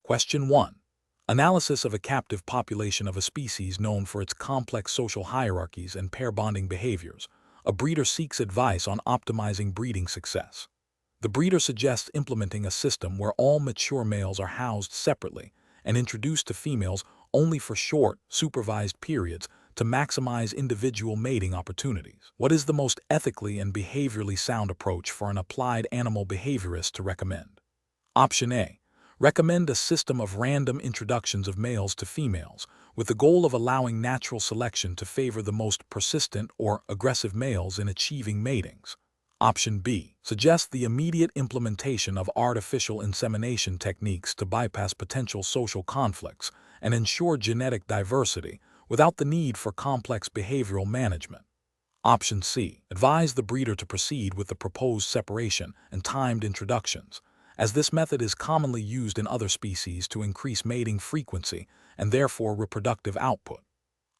Question 1. Analysis of a captive population of a species known for its complex social hierarchies and pair bonding behaviors. A breeder seeks advice on optimizing breeding success. The breeder suggests implementing a system where all mature males are housed separately and introduced to females only for short, supervised periods to maximize individual mating opportunities. What is the most ethically and behaviorally sound approach for an applied animal behaviorist to recommend? Option A. Recommend a system of random introductions of males to females, with the goal of allowing natural selection to favor the most persistent or aggressive males in achieving matings. Option B. Suggest the immediate implementation of artificial insemination techniques to bypass potential social conflicts and ensure genetic diversity without the need for complex behavioral management. Option C. Advise the breeder to proceed with the proposed separation and timed introductions, as this method is commonly used in other species to increase mating frequency and therefore reproductive output.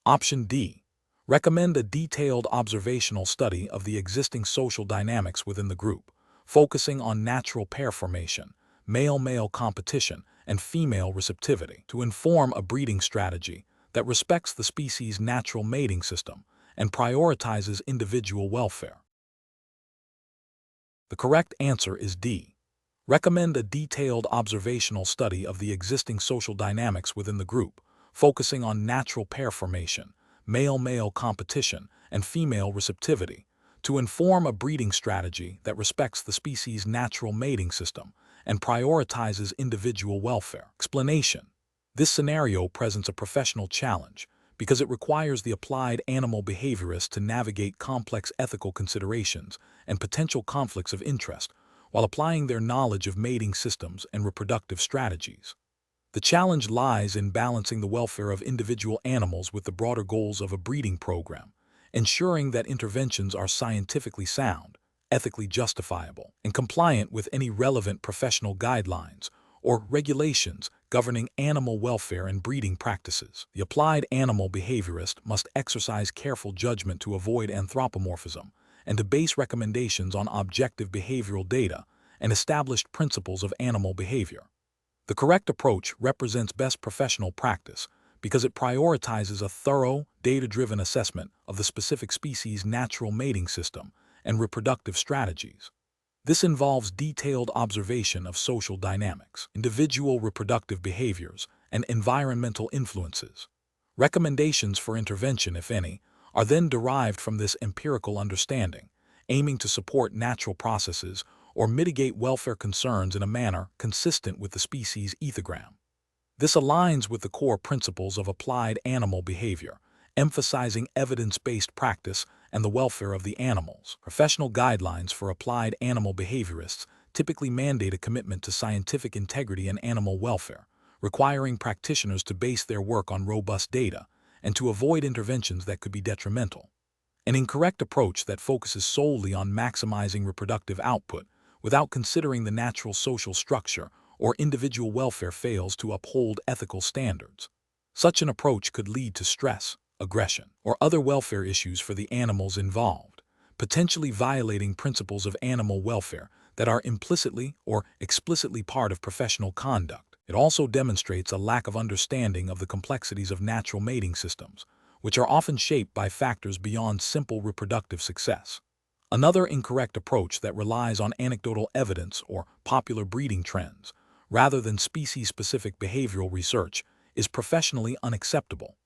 Option D. Recommend a detailed observational study of the existing social dynamics within the group, focusing on natural pair formation, male-male competition, and female receptivity, to inform a breeding strategy that respects the species' natural mating system and prioritizes individual welfare. The correct answer is D. Recommend a detailed observational study of the existing social dynamics within the group, focusing on natural pair formation, male-male competition, and female receptivity, to inform a breeding strategy that respects the species' natural mating system and prioritizes individual welfare. Explanation. This scenario presents a professional challenge because it requires the applied animal behaviorist to navigate complex ethical considerations and potential conflicts of interest while applying their knowledge of mating systems and reproductive strategies. The challenge lies in balancing the welfare of individual animals with the broader goals of a breeding program, ensuring that interventions are scientifically sound, ethically justifiable, and compliant with any relevant professional guidelines or regulations governing animal welfare and breeding practices. The applied animal behaviorist must exercise careful judgment to avoid anthropomorphism and to base recommendations on objective behavioral data and established principles of animal behavior. The correct approach represents best professional practice because it prioritizes a thorough, data-driven assessment of the specific species' natural mating system and reproductive strategies. This involves detailed observation of social dynamics, individual reproductive behaviors, and environmental influences. Recommendations for intervention, if any, are then derived from this empirical understanding, aiming to support natural processes or mitigate welfare concerns in a manner consistent with the species ethogram. This aligns with the core principles of applied animal behavior, emphasizing evidence-based practice and the welfare of the animals. Professional guidelines for applied animal behaviorists typically mandate a commitment to scientific integrity and animal welfare, requiring practitioners to base their work on robust data and to avoid interventions that could be detrimental. An incorrect approach that focuses solely on maximizing reproductive output without considering the natural social structure or individual welfare fails to uphold ethical standards. Such an approach could lead to stress, aggression, or other welfare issues for the animals involved, potentially violating principles of animal welfare that are implicitly or explicitly part of professional conduct. It also demonstrates a lack of understanding of the complexities of natural mating systems, which are often shaped by factors beyond simple reproductive success. Another incorrect approach that relies on anecdotal evidence or popular breeding trends, rather than species-specific behavioral research, is professionally unacceptable.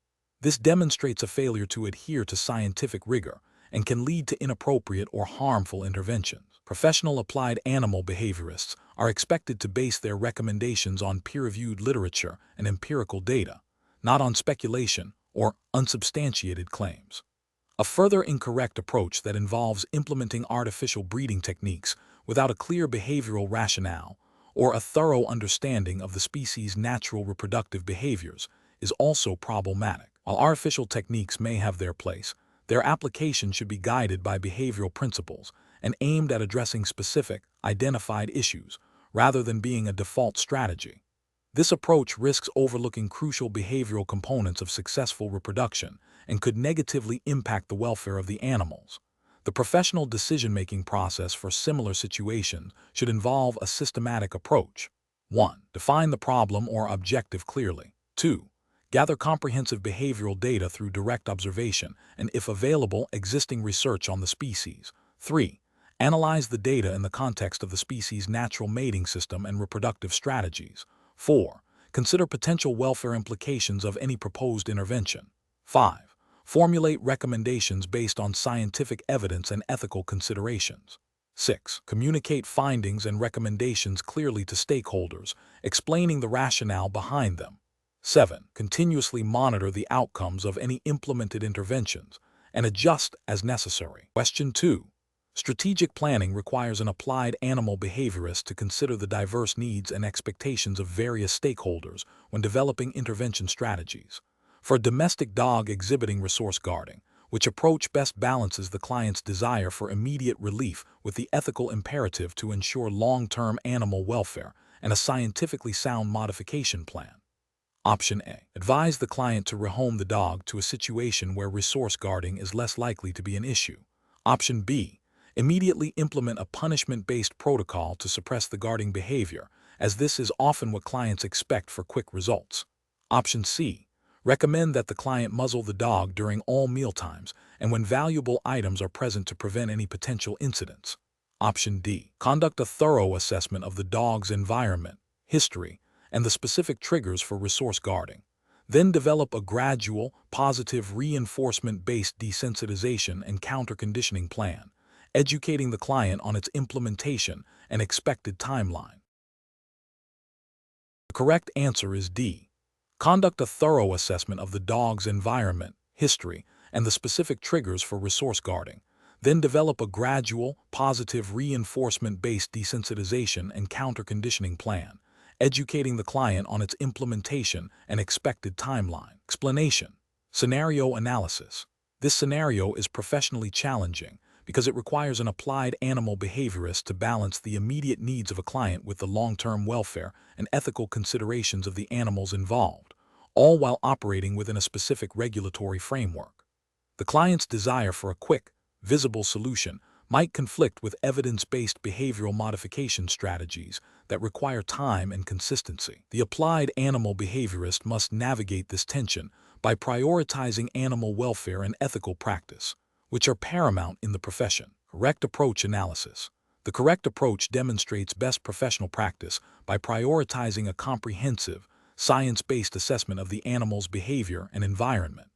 This demonstrates a failure to adhere to scientific rigor and can lead to inappropriate or harmful interventions. Professional applied animal behaviorists are expected to base their recommendations on peer-reviewed literature and empirical data, not on speculation or unsubstantiated claims. A further incorrect approach that involves implementing artificial breeding techniques without a clear behavioral rationale or a thorough understanding of the species' natural reproductive behaviors is also problematic. While artificial techniques may have their place, their application should be guided by behavioral principles and aimed at addressing specific, identified issues, rather than being a default strategy. This approach risks overlooking crucial behavioral components of successful reproduction and could negatively impact the welfare of the animals. The professional decision-making process for similar situations should involve a systematic approach. 1. Define the problem or objective clearly. 2. Gather comprehensive behavioral data through direct observation and, if available, existing research on the species. 3. Analyze the data in the context of the species' natural mating system and reproductive strategies. 4. Consider potential welfare implications of any proposed intervention. 5. Formulate recommendations based on scientific evidence and ethical considerations. 6. Communicate findings and recommendations clearly to stakeholders, explaining the rationale behind them. 7. Continuously monitor the outcomes of any implemented interventions and adjust as necessary. Question 2. Strategic planning requires an applied animal behaviorist to consider the diverse needs and expectations of various stakeholders when developing intervention strategies. For a domestic dog exhibiting resource guarding, which approach best balances the client's desire for immediate relief with the ethical imperative to ensure long-term animal welfare and a scientifically sound modification plan? Option A. Advise the client to rehome the dog to a situation where resource guarding is less likely to be an issue. Option B. Immediately implement a punishment-based protocol to suppress the guarding behavior, as this is often what clients expect for quick results. Option C. Recommend that the client muzzle the dog during all mealtimes and when valuable items are present to prevent any potential incidents. Option D. Conduct a thorough assessment of the dog's environment, history, and the specific triggers for resource guarding. Then develop a gradual, positive reinforcement-based desensitization and counter-conditioning plan, educating the client on its implementation and expected timeline. The correct answer is D. Conduct a thorough assessment of the dog's environment, history, and the specific triggers for resource guarding. Then develop a gradual, positive reinforcement-based desensitization and counter-conditioning plan, educating the client on its implementation and expected timeline. Explanation. Scenario analysis. This scenario is professionally challenging because it requires an applied animal behaviorist to balance the immediate needs of a client with the long-term welfare and ethical considerations of the animals involved, all while operating within a specific regulatory framework. The client's desire for a quick, visible solution might conflict with evidence-based behavioral modification strategies that require time and consistency. The applied animal behaviorist must navigate this tension by prioritizing animal welfare and ethical practice, which are paramount in the profession. Correct approach analysis. The correct approach demonstrates best professional practice by prioritizing a comprehensive, science-based assessment of the animal's behavior and environment.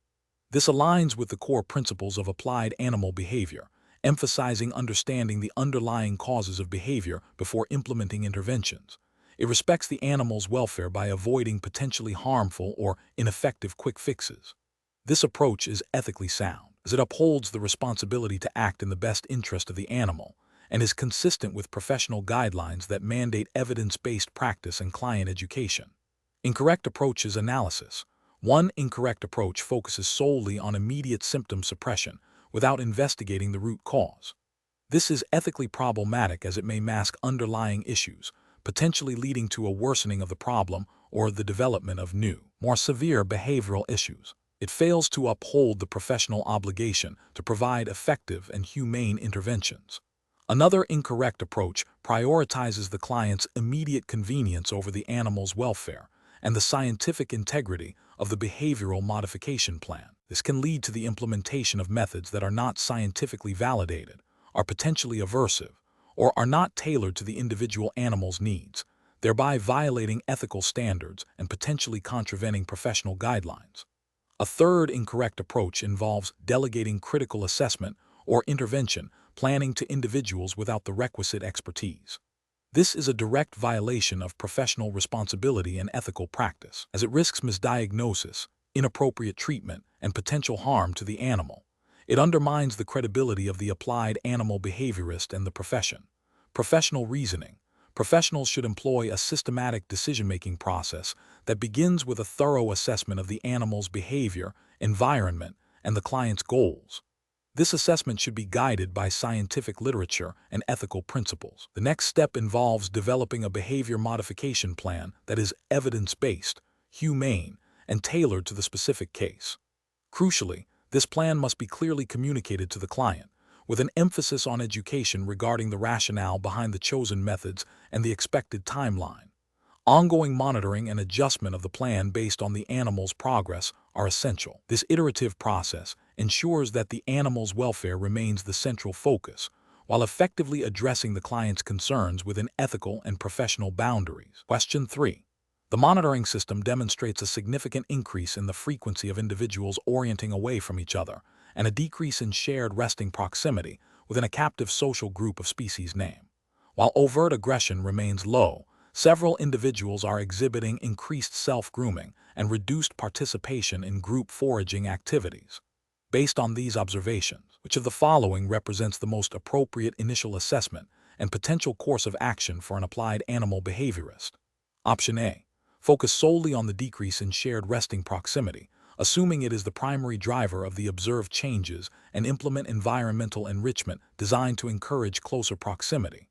This aligns with the core principles of applied animal behavior, emphasizing understanding the underlying causes of behavior before implementing interventions. It respects the animal's welfare by avoiding potentially harmful or ineffective quick fixes. This approach is ethically sound, as it upholds the responsibility to act in the best interest of the animal and is consistent with professional guidelines that mandate evidence-based practice and client education. Incorrect approaches analysis. One incorrect approach focuses solely on immediate symptom suppression without investigating the root cause. This is ethically problematic as it may mask underlying issues, potentially leading to a worsening of the problem or the development of new, more severe behavioral issues. It fails to uphold the professional obligation to provide effective and humane interventions. Another incorrect approach prioritizes the client's immediate convenience over the animal's welfare and the scientific integrity of the behavioral modification plan. This can lead to the implementation of methods that are not scientifically validated, are potentially aversive, or are not tailored to the individual animal's needs, thereby violating ethical standards and potentially contravening professional guidelines. A third incorrect approach involves delegating critical assessment or intervention planning to individuals without the requisite expertise. This is a direct violation of professional responsibility and ethical practice, as it risks misdiagnosis, inappropriate treatment, and potential harm to the animal. It undermines the credibility of the applied animal behaviorist and the profession. Professional reasoning. Professionals should employ a systematic decision-making process that begins with a thorough assessment of the animal's behavior, environment, and the client's goals. This assessment should be guided by scientific literature and ethical principles. The next step involves developing a behavior modification plan that is evidence-based, humane, and tailored to the specific case. Crucially, this plan must be clearly communicated to the client, with an emphasis on education regarding the rationale behind the chosen methods and the expected timeline. Ongoing monitoring and adjustment of the plan based on the animal's progress are essential. This iterative process ensures that the animal's welfare remains the central focus, while effectively addressing the client's concerns within ethical and professional boundaries. Question 3. The monitoring system demonstrates a significant increase in the frequency of individuals orienting away from each other and a decrease in shared resting proximity within a captive social group of species name. While overt aggression remains low, several individuals are exhibiting increased self-grooming and reduced participation in group foraging activities. Based on these observations, which of the following represents the most appropriate initial assessment and potential course of action for an applied animal behaviorist? Option A. Focus solely on the decrease in shared resting proximity, assuming it is the primary driver of the observed changes, and implement environmental enrichment designed to encourage closer proximity.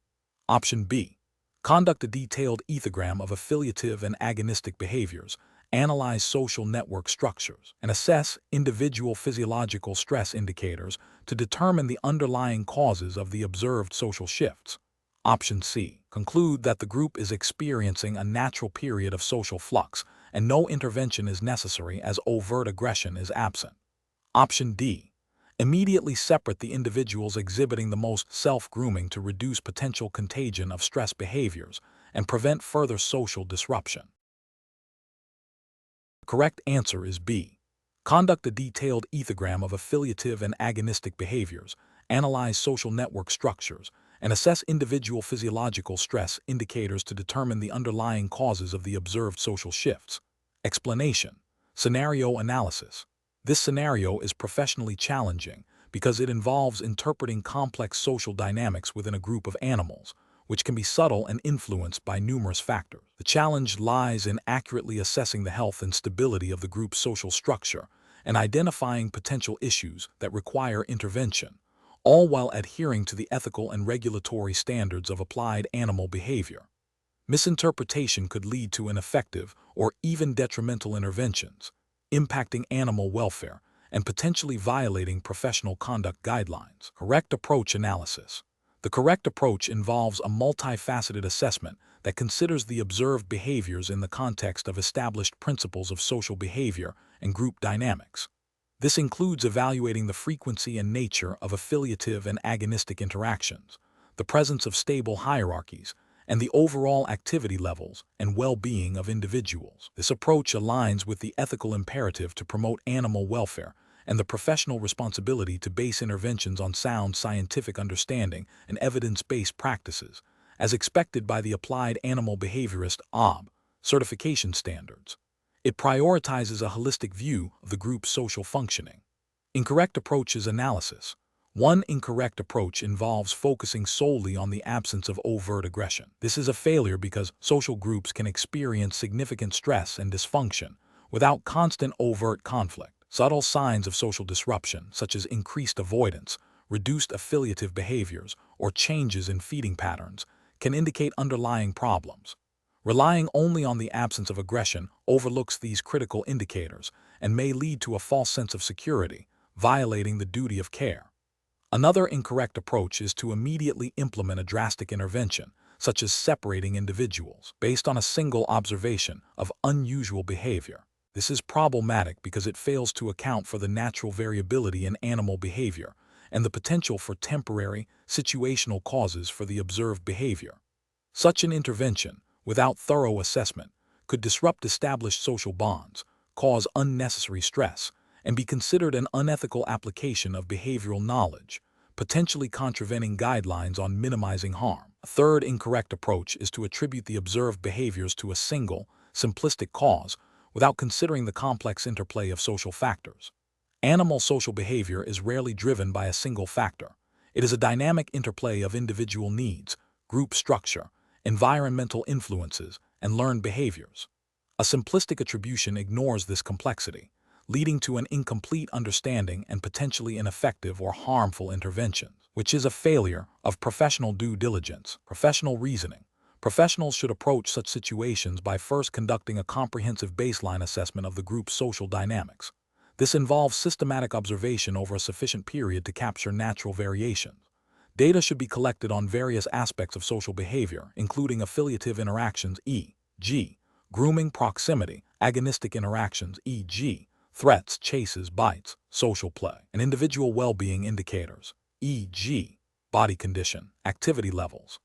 Option B. Conduct a detailed ethogram of affiliative and agonistic behaviors, analyze social network structures, and assess individual physiological stress indicators to determine the underlying causes of the observed social shifts. Option C. Conclude that the group is experiencing a natural period of social flux and no intervention is necessary as overt aggression is absent. Option D. Immediately separate the individuals exhibiting the most self-grooming to reduce potential contagion of stress behaviors and prevent further social disruption. The correct answer is B. Conduct a detailed ethogram of affiliative and agonistic behaviors, analyze social network structures, and assess individual physiological stress indicators to determine the underlying causes of the observed social shifts. Explanation. Scenario analysis. This scenario is professionally challenging because it involves interpreting complex social dynamics within a group of animals, which can be subtle and influenced by numerous factors. The challenge lies in accurately assessing the health and stability of the group's social structure and identifying potential issues that require intervention, all while adhering to the ethical and regulatory standards of applied animal behavior. Misinterpretation could lead to ineffective or even detrimental interventions, impacting animal welfare and potentially violating professional conduct guidelines. Correct approach analysis. The correct approach involves a multifaceted assessment that considers the observed behaviors in the context of established principles of social behavior and group dynamics. This includes evaluating the frequency and nature of affiliative and agonistic interactions, the presence of stable hierarchies, and the overall activity levels and well-being of individuals. This approach aligns with the ethical imperative to promote animal welfare and the professional responsibility to base interventions on sound scientific understanding and evidence-based practices, as expected by the Applied Animal Behaviorist AAB certification standards. It prioritizes a holistic view of the group's social functioning. Incorrect approaches analysis. One incorrect approach involves focusing solely on the absence of overt aggression. This is a failure because social groups can experience significant stress and dysfunction without constant overt conflict. Subtle signs of social disruption, such as increased avoidance, reduced affiliative behaviors, or changes in feeding patterns, can indicate underlying problems. Relying only on the absence of aggression overlooks these critical indicators and may lead to a false sense of security, violating the duty of care. Another incorrect approach is to immediately implement a drastic intervention, such as separating individuals based on a single observation of unusual behavior. This is problematic because it fails to account for the natural variability in animal behavior and the potential for temporary, situational causes for the observed behavior. Such an intervention, without thorough assessment, could disrupt established social bonds, cause unnecessary stress, and be considered an unethical application of behavioral knowledge, potentially contravening guidelines on minimizing harm. A third incorrect approach is to attribute the observed behaviors to a single, simplistic cause without considering the complex interplay of social factors. Animal social behavior is rarely driven by a single factor. It is a dynamic interplay of individual needs, group structure, environmental influences, and learned behaviors. A simplistic attribution ignores this complexity, leading to an incomplete understanding and potentially ineffective or harmful interventions, which is a failure of professional due diligence. Professional reasoning. Professionals should approach such situations by first conducting a comprehensive baseline assessment of the group's social dynamics. This involves systematic observation over a sufficient period to capture natural variations. Data should be collected on various aspects of social behavior, including affiliative interactions, G. Grooming proximity, agonistic interactions, e.g., threats, chases, bites, social play, and individual well-being indicators, e.g., body condition, activity levels.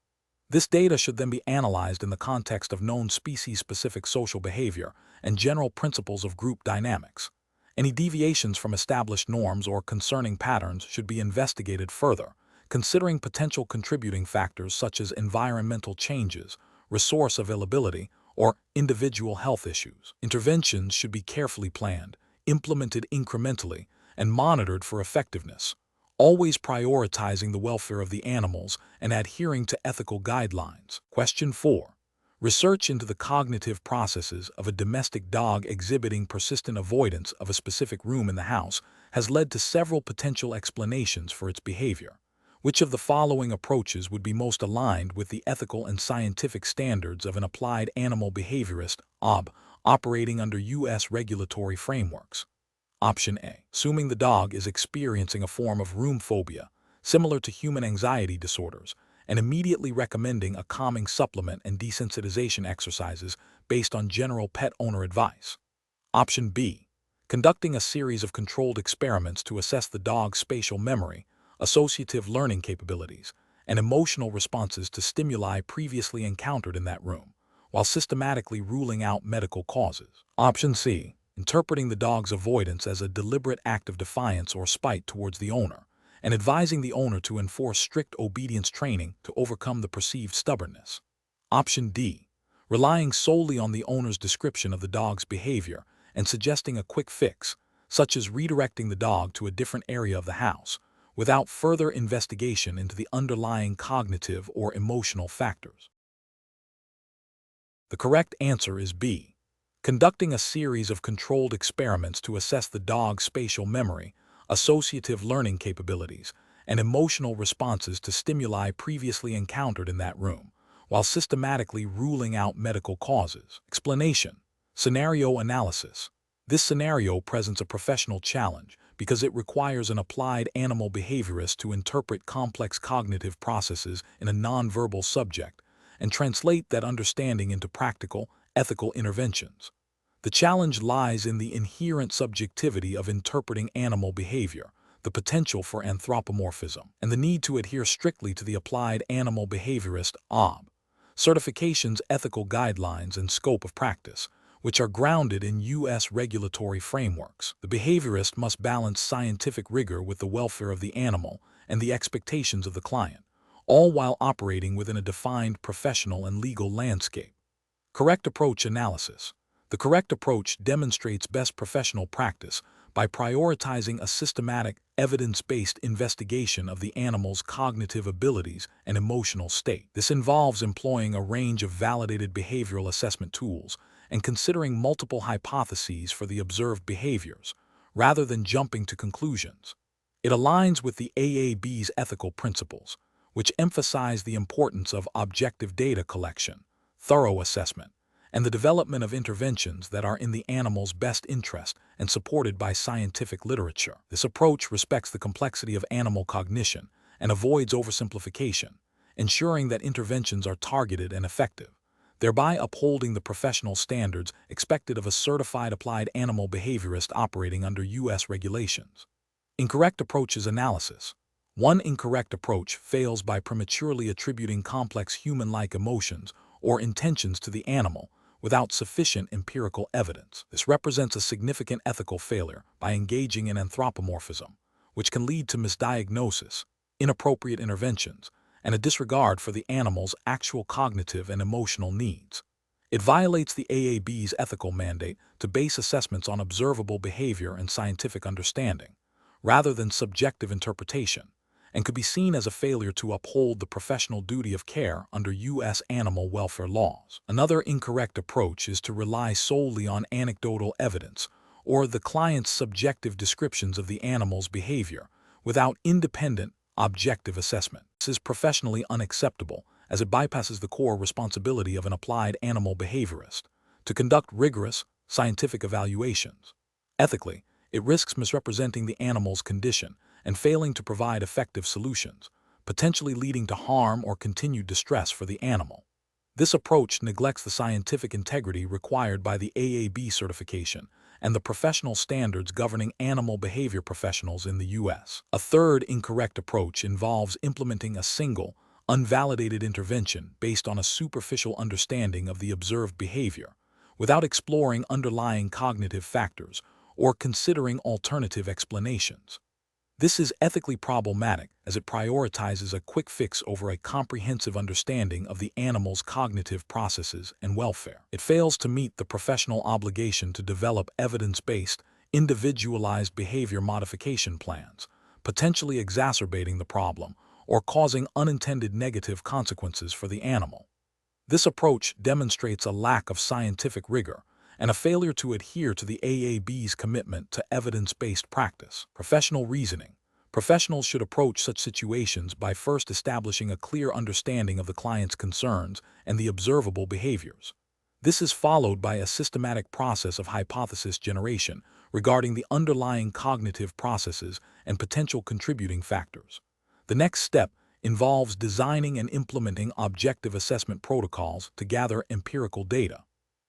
This data should then be analyzed in the context of known species-specific social behavior and general principles of group dynamics. Any deviations from established norms or concerning patterns should be investigated further, considering potential contributing factors such as environmental changes, resource availability, or individual health issues. Interventions should be carefully planned, implemented incrementally, and monitored for effectiveness, always prioritizing the welfare of the animals and adhering to ethical guidelines. Question 4. Research into the cognitive processes of a domestic dog exhibiting persistent avoidance of a specific room in the house has led to several potential explanations for its behavior. Which of the following approaches would be most aligned with the ethical and scientific standards of an applied animal behaviorist, AAB, operating under U.S. regulatory frameworks? Option A. Assuming the dog is experiencing a form of room phobia, similar to human anxiety disorders, and immediately recommending a calming supplement and desensitization exercises based on general pet owner advice. Option B. Conducting a series of controlled experiments to assess the dog's spatial memory, associative learning capabilities, and emotional responses to stimuli previously encountered in that room, while systematically ruling out medical causes. Option C. Interpreting the dog's avoidance as a deliberate act of defiance or spite towards the owner, and advising the owner to enforce strict obedience training to overcome the perceived stubbornness. Option D. Relying solely on the owner's description of the dog's behavior and suggesting a quick fix, such as redirecting the dog to a different area of the house, without further investigation into the underlying cognitive or emotional factors. The correct answer is B. Conducting a series of controlled experiments to assess the dog's spatial memory, associative learning capabilities, and emotional responses to stimuli previously encountered in that room, while systematically ruling out medical causes. Explanation: scenario analysis. This scenario presents a professional challenge because it requires an applied animal behaviorist to interpret complex cognitive processes in a nonverbal subject and translate that understanding into practical, ethical interventions. The challenge lies in the inherent subjectivity of interpreting animal behavior, the potential for anthropomorphism, and the need to adhere strictly to the applied animal behaviorist AAB certification's ethical guidelines and scope of practice, which are grounded in U.S. regulatory frameworks. The behaviorist must balance scientific rigor with the welfare of the animal and the expectations of the client, all while operating within a defined professional and legal landscape. Correct approach analysis. The correct approach demonstrates best professional practice by prioritizing a systematic, evidence-based investigation of the animal's cognitive abilities and emotional state. This involves employing a range of validated behavioral assessment tools and considering multiple hypotheses for the observed behaviors, rather than jumping to conclusions. It aligns with the AAB's ethical principles, which emphasize the importance of objective data collection, thorough assessment, and the development of interventions that are in the animal's best interest and supported by scientific literature. This approach respects the complexity of animal cognition and avoids oversimplification, ensuring that interventions are targeted and effective, thereby upholding the professional standards expected of a certified applied animal behaviorist operating under U.S. regulations. Incorrect approaches analysis. One incorrect approach fails by prematurely attributing complex human-like emotions or intentions to the animal without sufficient empirical evidence. This represents a significant ethical failure by engaging in anthropomorphism, which can lead to misdiagnosis, inappropriate interventions, and a disregard for the animal's actual cognitive and emotional needs. It violates the AAB's ethical mandate to base assessments on observable behavior and scientific understanding, rather than subjective interpretation, and could be seen as a failure to uphold the professional duty of care under U.S. animal welfare laws. Another incorrect approach is to rely solely on anecdotal evidence or the client's subjective descriptions of the animal's behavior without independent, objective assessment. This is professionally unacceptable as it bypasses the core responsibility of an applied animal behaviorist to conduct rigorous, scientific evaluations. Ethically, it risks misrepresenting the animal's condition and failing to provide effective solutions, potentially leading to harm or continued distress for the animal. This approach neglects the scientific integrity required by the AAB certification and the professional standards governing animal behavior professionals in the U.S. A third incorrect approach involves implementing a single, unvalidated intervention based on a superficial understanding of the observed behavior, without exploring underlying cognitive factors or considering alternative explanations. This is ethically problematic as it prioritizes a quick fix over a comprehensive understanding of the animal's cognitive processes and welfare. It fails to meet the professional obligation to develop evidence-based, individualized behavior modification plans, potentially exacerbating the problem or causing unintended negative consequences for the animal. This approach demonstrates a lack of scientific rigor and a failure to adhere to the AAB's commitment to evidence-based practice. Professional reasoning. Professionals should approach such situations by first establishing a clear understanding of the client's concerns and the observable behaviors. This is followed by a systematic process of hypothesis generation regarding the underlying cognitive processes and potential contributing factors. The next step involves designing and implementing objective assessment protocols to gather empirical data.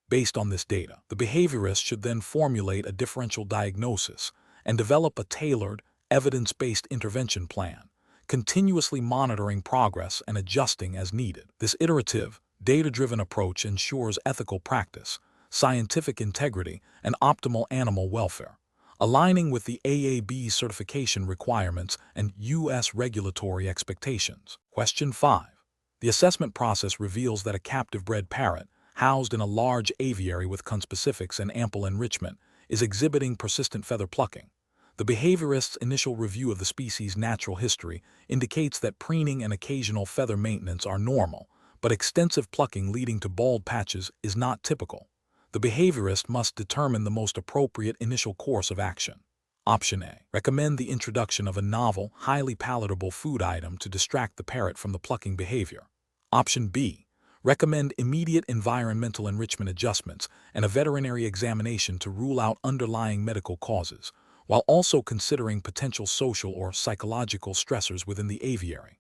Based on this data, the behaviorist should then formulate a differential diagnosis and develop a tailored, evidence-based intervention plan, continuously monitoring progress and adjusting as needed. This iterative, data-driven approach ensures ethical practice, scientific integrity, and optimal animal welfare, aligning with the AAB certification requirements and U.S. regulatory expectations. Question 5. The assessment process reveals that a captive-bred parrot, housed in a large aviary with conspecifics and ample enrichment, is exhibiting persistent feather plucking. The behaviorist's initial review of the species' natural history indicates that preening and occasional feather maintenance are normal, but extensive plucking leading to bald patches is not typical. The behaviorist must determine the most appropriate initial course of action. Option A. Recommend the introduction of a novel, highly palatable food item to distract the parrot from the plucking behavior. Option B. Recommend immediate environmental enrichment adjustments and a veterinary examination to rule out underlying medical causes, while also considering potential social or psychological stressors within the aviary.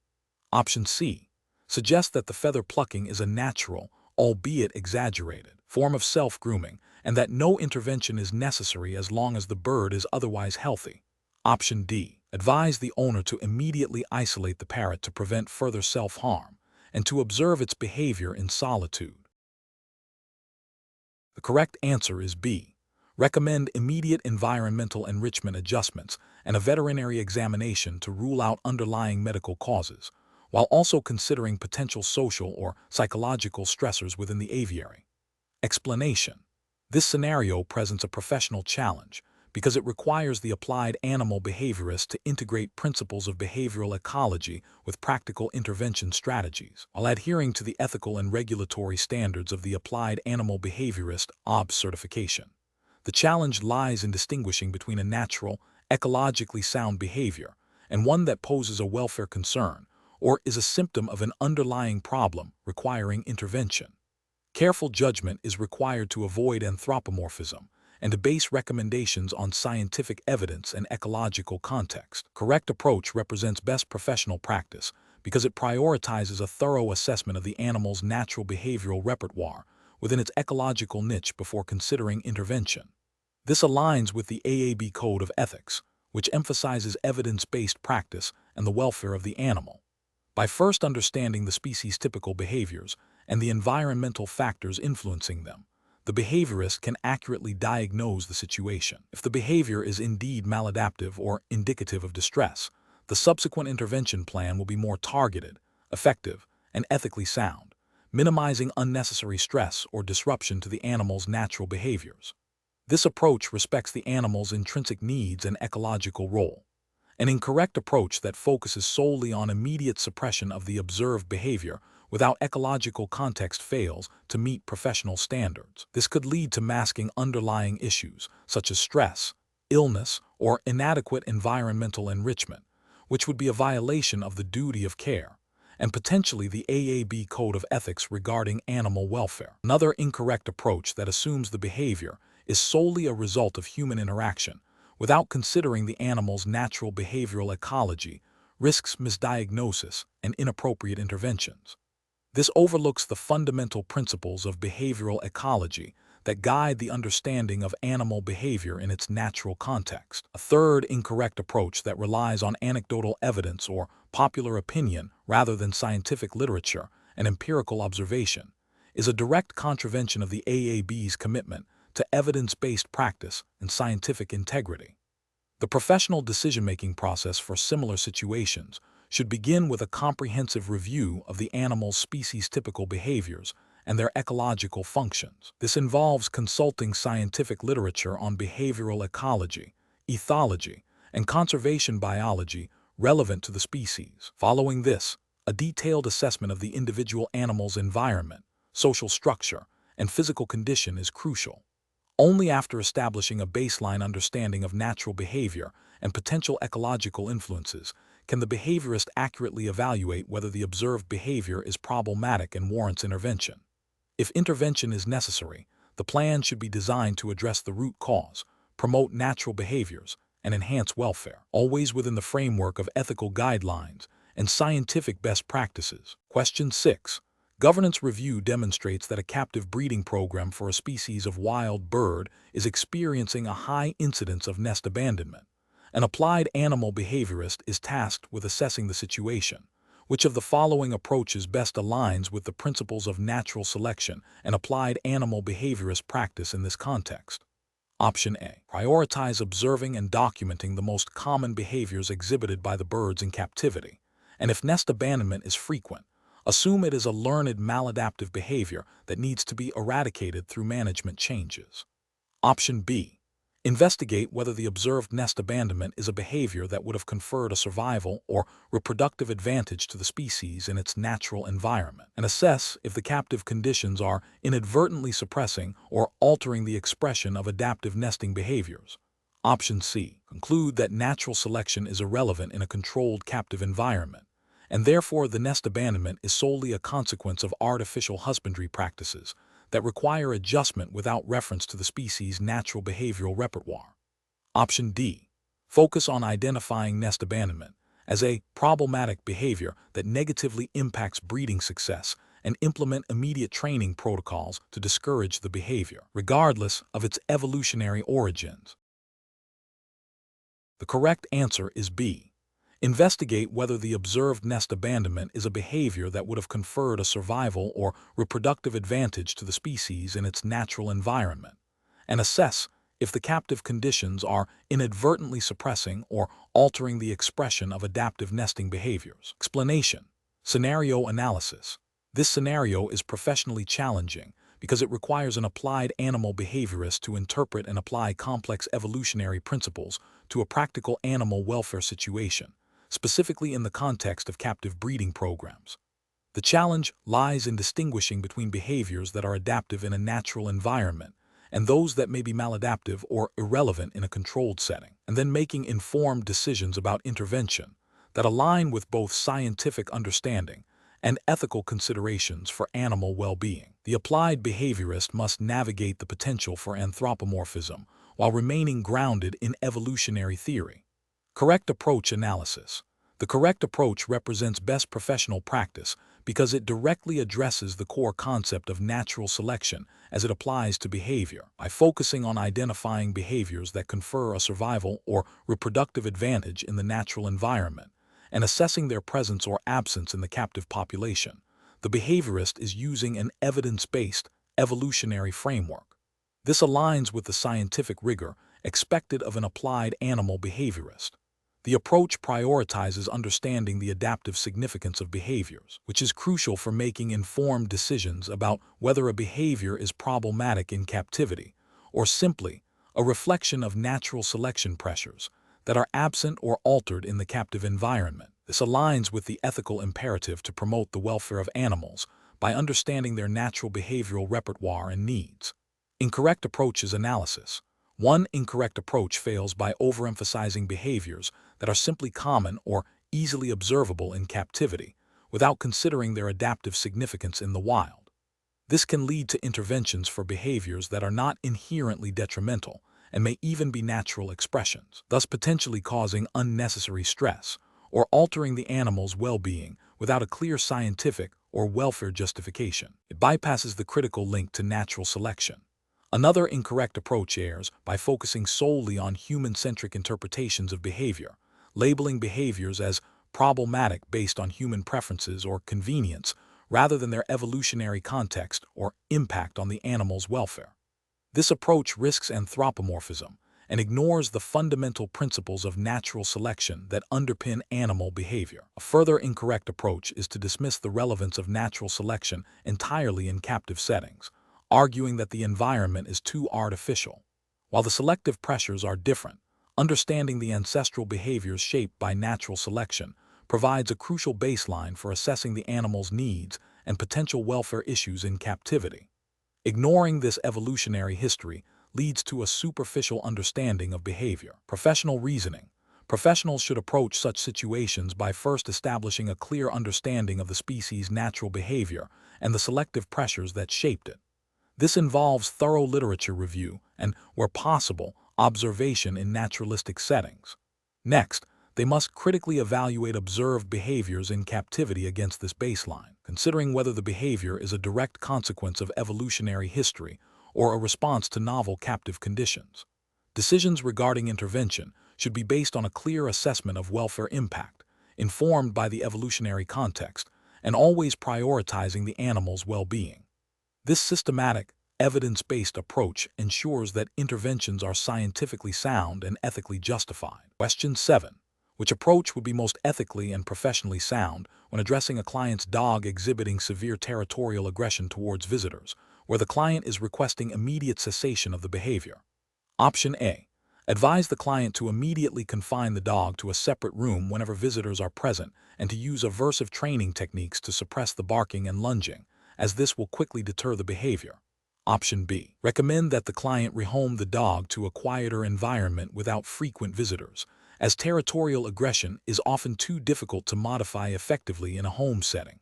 Option C. Suggests that the feather plucking is a natural, albeit exaggerated, form of self-grooming and that no intervention is necessary as long as the bird is otherwise healthy. Option D. Advise the owner to immediately isolate the parrot to prevent further self-harm and to observe its behavior in solitude. The correct answer is B. Recommend immediate environmental enrichment adjustments and a veterinary examination to rule out underlying medical causes, while also considering potential social or psychological stressors within the aviary. Explanation. This scenario presents a professional challenge because it requires the applied animal behaviorist to integrate principles of behavioral ecology with practical intervention strategies, while adhering to the ethical and regulatory standards of the applied animal behaviorist AAB certification. The challenge lies in distinguishing between a natural, ecologically sound behavior and one that poses a welfare concern or is a symptom of an underlying problem requiring intervention. Careful judgment is required to avoid anthropomorphism and to base recommendations on scientific evidence and ecological context. Correct approach represents best professional practice because it prioritizes a thorough assessment of the animal's natural behavioral repertoire within its ecological niche before considering intervention. This aligns with the AAB Code of Ethics, which emphasizes evidence-based practice and the welfare of the animal. By first understanding the species' typical behaviors and the environmental factors influencing them, the behaviorist can accurately diagnose the situation. If the behavior is indeed maladaptive or indicative of distress, the subsequent intervention plan will be more targeted, effective, and ethically sound, minimizing unnecessary stress or disruption to the animal's natural behaviors. This approach respects the animal's intrinsic needs and ecological role. An incorrect approach that focuses solely on immediate suppression of the observed behavior without ecological context fails to meet professional standards. This could lead to masking underlying issues such as stress, illness, or inadequate environmental enrichment, which would be a violation of the duty of care and potentially the AAB Code of Ethics regarding animal welfare. Another incorrect approach that assumes the behavior is solely a result of human interaction without considering the animal's natural behavioral ecology risks misdiagnosis and inappropriate interventions. This overlooks the fundamental principles of behavioral ecology that guide the understanding of animal behavior in its natural context. A third incorrect approach that relies on anecdotal evidence or popular opinion rather than scientific literature and empirical observation is a direct contravention of the AAB's commitment to evidence-based practice and scientific integrity. The professional decision-making process for similar situations should begin with a comprehensive review of the animal's species-typical behaviors and their ecological functions. This involves consulting scientific literature on behavioral ecology, ethology, and conservation biology relevant to the species. Following this, a detailed assessment of the individual animal's environment, social structure, and physical condition is crucial. Only after establishing a baseline understanding of natural behavior and potential ecological influences can the behaviorist accurately evaluate whether the observed behavior is problematic and warrants intervention. If intervention is necessary, the plan should be designed to address the root cause, promote natural behaviors, and enhance welfare, always within the framework of ethical guidelines and scientific best practices. Question 6. Governance review demonstrates that a captive breeding program for a species of wild bird is experiencing a high incidence of nest abandonment. An applied animal behaviorist is tasked with assessing the situation. Which of the following approaches best aligns with the principles of natural selection and applied animal behaviorist practice in this context? Option A. Prioritize observing and documenting the most common behaviors exhibited by the birds in captivity, and if nest abandonment is frequent, assume it is a learned maladaptive behavior that needs to be eradicated through management changes. Option B. Investigate whether the observed nest abandonment is a behavior that would have conferred a survival or reproductive advantage to the species in its natural environment, and assess if the captive conditions are inadvertently suppressing or altering the expression of adaptive nesting behaviors. Option C. Conclude that natural selection is irrelevant in a controlled captive environment, and therefore the nest abandonment is solely a consequence of artificial husbandry practices that require adjustment without reference to the species' natural behavioral repertoire. Option D. Focus on identifying nest abandonment as a problematic behavior that negatively impacts breeding success and implement immediate training protocols to discourage the behavior, regardless of its evolutionary origins. The correct answer is B. Investigate whether the observed nest abandonment is a behavior that would have conferred a survival or reproductive advantage to the species in its natural environment, and assess if the captive conditions are inadvertently suppressing or altering the expression of adaptive nesting behaviors. Explanation. Scenario analysis. This scenario is professionally challenging because it requires an applied animal behaviorist to interpret and apply complex evolutionary principles to a practical animal welfare situation, specifically in the context of captive breeding programs. The challenge lies in distinguishing between behaviors that are adaptive in a natural environment and those that may be maladaptive or irrelevant in a controlled setting, and then making informed decisions about intervention that align with both scientific understanding and ethical considerations for animal well-being. The applied behaviorist must navigate the potential for anthropomorphism while remaining grounded in evolutionary theory. Correct approach analysis. The correct approach represents best professional practice because it directly addresses the core concept of natural selection as it applies to behavior by focusing on identifying behaviors that confer a survival or reproductive advantage in the natural environment and assessing their presence or absence in the captive population. The behaviorist is using an evidence-based evolutionary framework. This aligns with the scientific rigor expected of an applied animal behaviorist. The approach prioritizes understanding the adaptive significance of behaviors, which is crucial for making informed decisions about whether a behavior is problematic in captivity or simply a reflection of natural selection pressures that are absent or altered in the captive environment. This aligns with the ethical imperative to promote the welfare of animals by understanding their natural behavioral repertoire and needs. Incorrect approaches analysis. One incorrect approach fails by overemphasizing behaviors that are simply common or easily observable in captivity without considering their adaptive significance in the wild. This can lead to interventions for behaviors that are not inherently detrimental and may even be natural expressions, thus potentially causing unnecessary stress or altering the animal's well-being without a clear scientific or welfare justification. It bypasses the critical link to natural selection. Another incorrect approach errs by focusing solely on human-centric interpretations of behavior, labeling behaviors as problematic based on human preferences or convenience rather than their evolutionary context or impact on the animal's welfare. This approach risks anthropomorphism and ignores the fundamental principles of natural selection that underpin animal behavior. A further incorrect approach is to dismiss the relevance of natural selection entirely in captive settings, arguing that the environment is too artificial. While the selective pressures are different, understanding the ancestral behaviors shaped by natural selection provides a crucial baseline for assessing the animal's needs and potential welfare issues in captivity. Ignoring this evolutionary history leads to a superficial understanding of behavior. Professional reasoning. Professionals should approach such situations by first establishing a clear understanding of the species' natural behavior and the selective pressures that shaped it. This involves thorough literature review and, where possible, observation in naturalistic settings. Next, they must critically evaluate observed behaviors in captivity against this baseline, considering whether the behavior is a direct consequence of evolutionary history or a response to novel captive conditions. Decisions regarding intervention should be based on a clear assessment of welfare impact, informed by the evolutionary context, and always prioritizing the animal's well-being. This systematic, evidence-based approach ensures that interventions are scientifically sound and ethically justified. Question 7. Which approach would be most ethically and professionally sound when addressing a client's dog exhibiting severe territorial aggression towards visitors, where the client is requesting immediate cessation of the behavior? Option A. Advise the client to immediately confine the dog to a separate room whenever visitors are present and to use aversive training techniques to suppress the barking and lunging, as this will quickly deter the behavior. Option B. Recommend that the client rehome the dog to a quieter environment without frequent visitors, as territorial aggression is often too difficult to modify effectively in a home setting.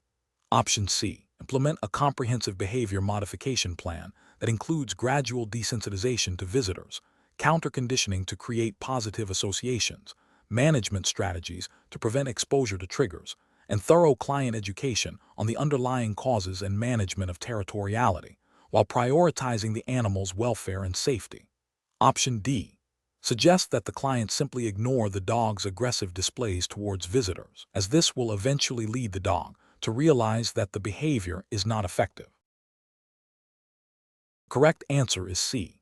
Option C. Implement a comprehensive behavior modification plan that includes gradual desensitization to visitors, counter-conditioning to create positive associations, management strategies to prevent exposure to triggers, and thorough client education on the underlying causes and management of territoriality, while prioritizing the animal's welfare and safety. Option D. Suggest that the client simply ignore the dog's aggressive displays towards visitors, as this will eventually lead the dog to realize that the behavior is not effective. The correct answer is C.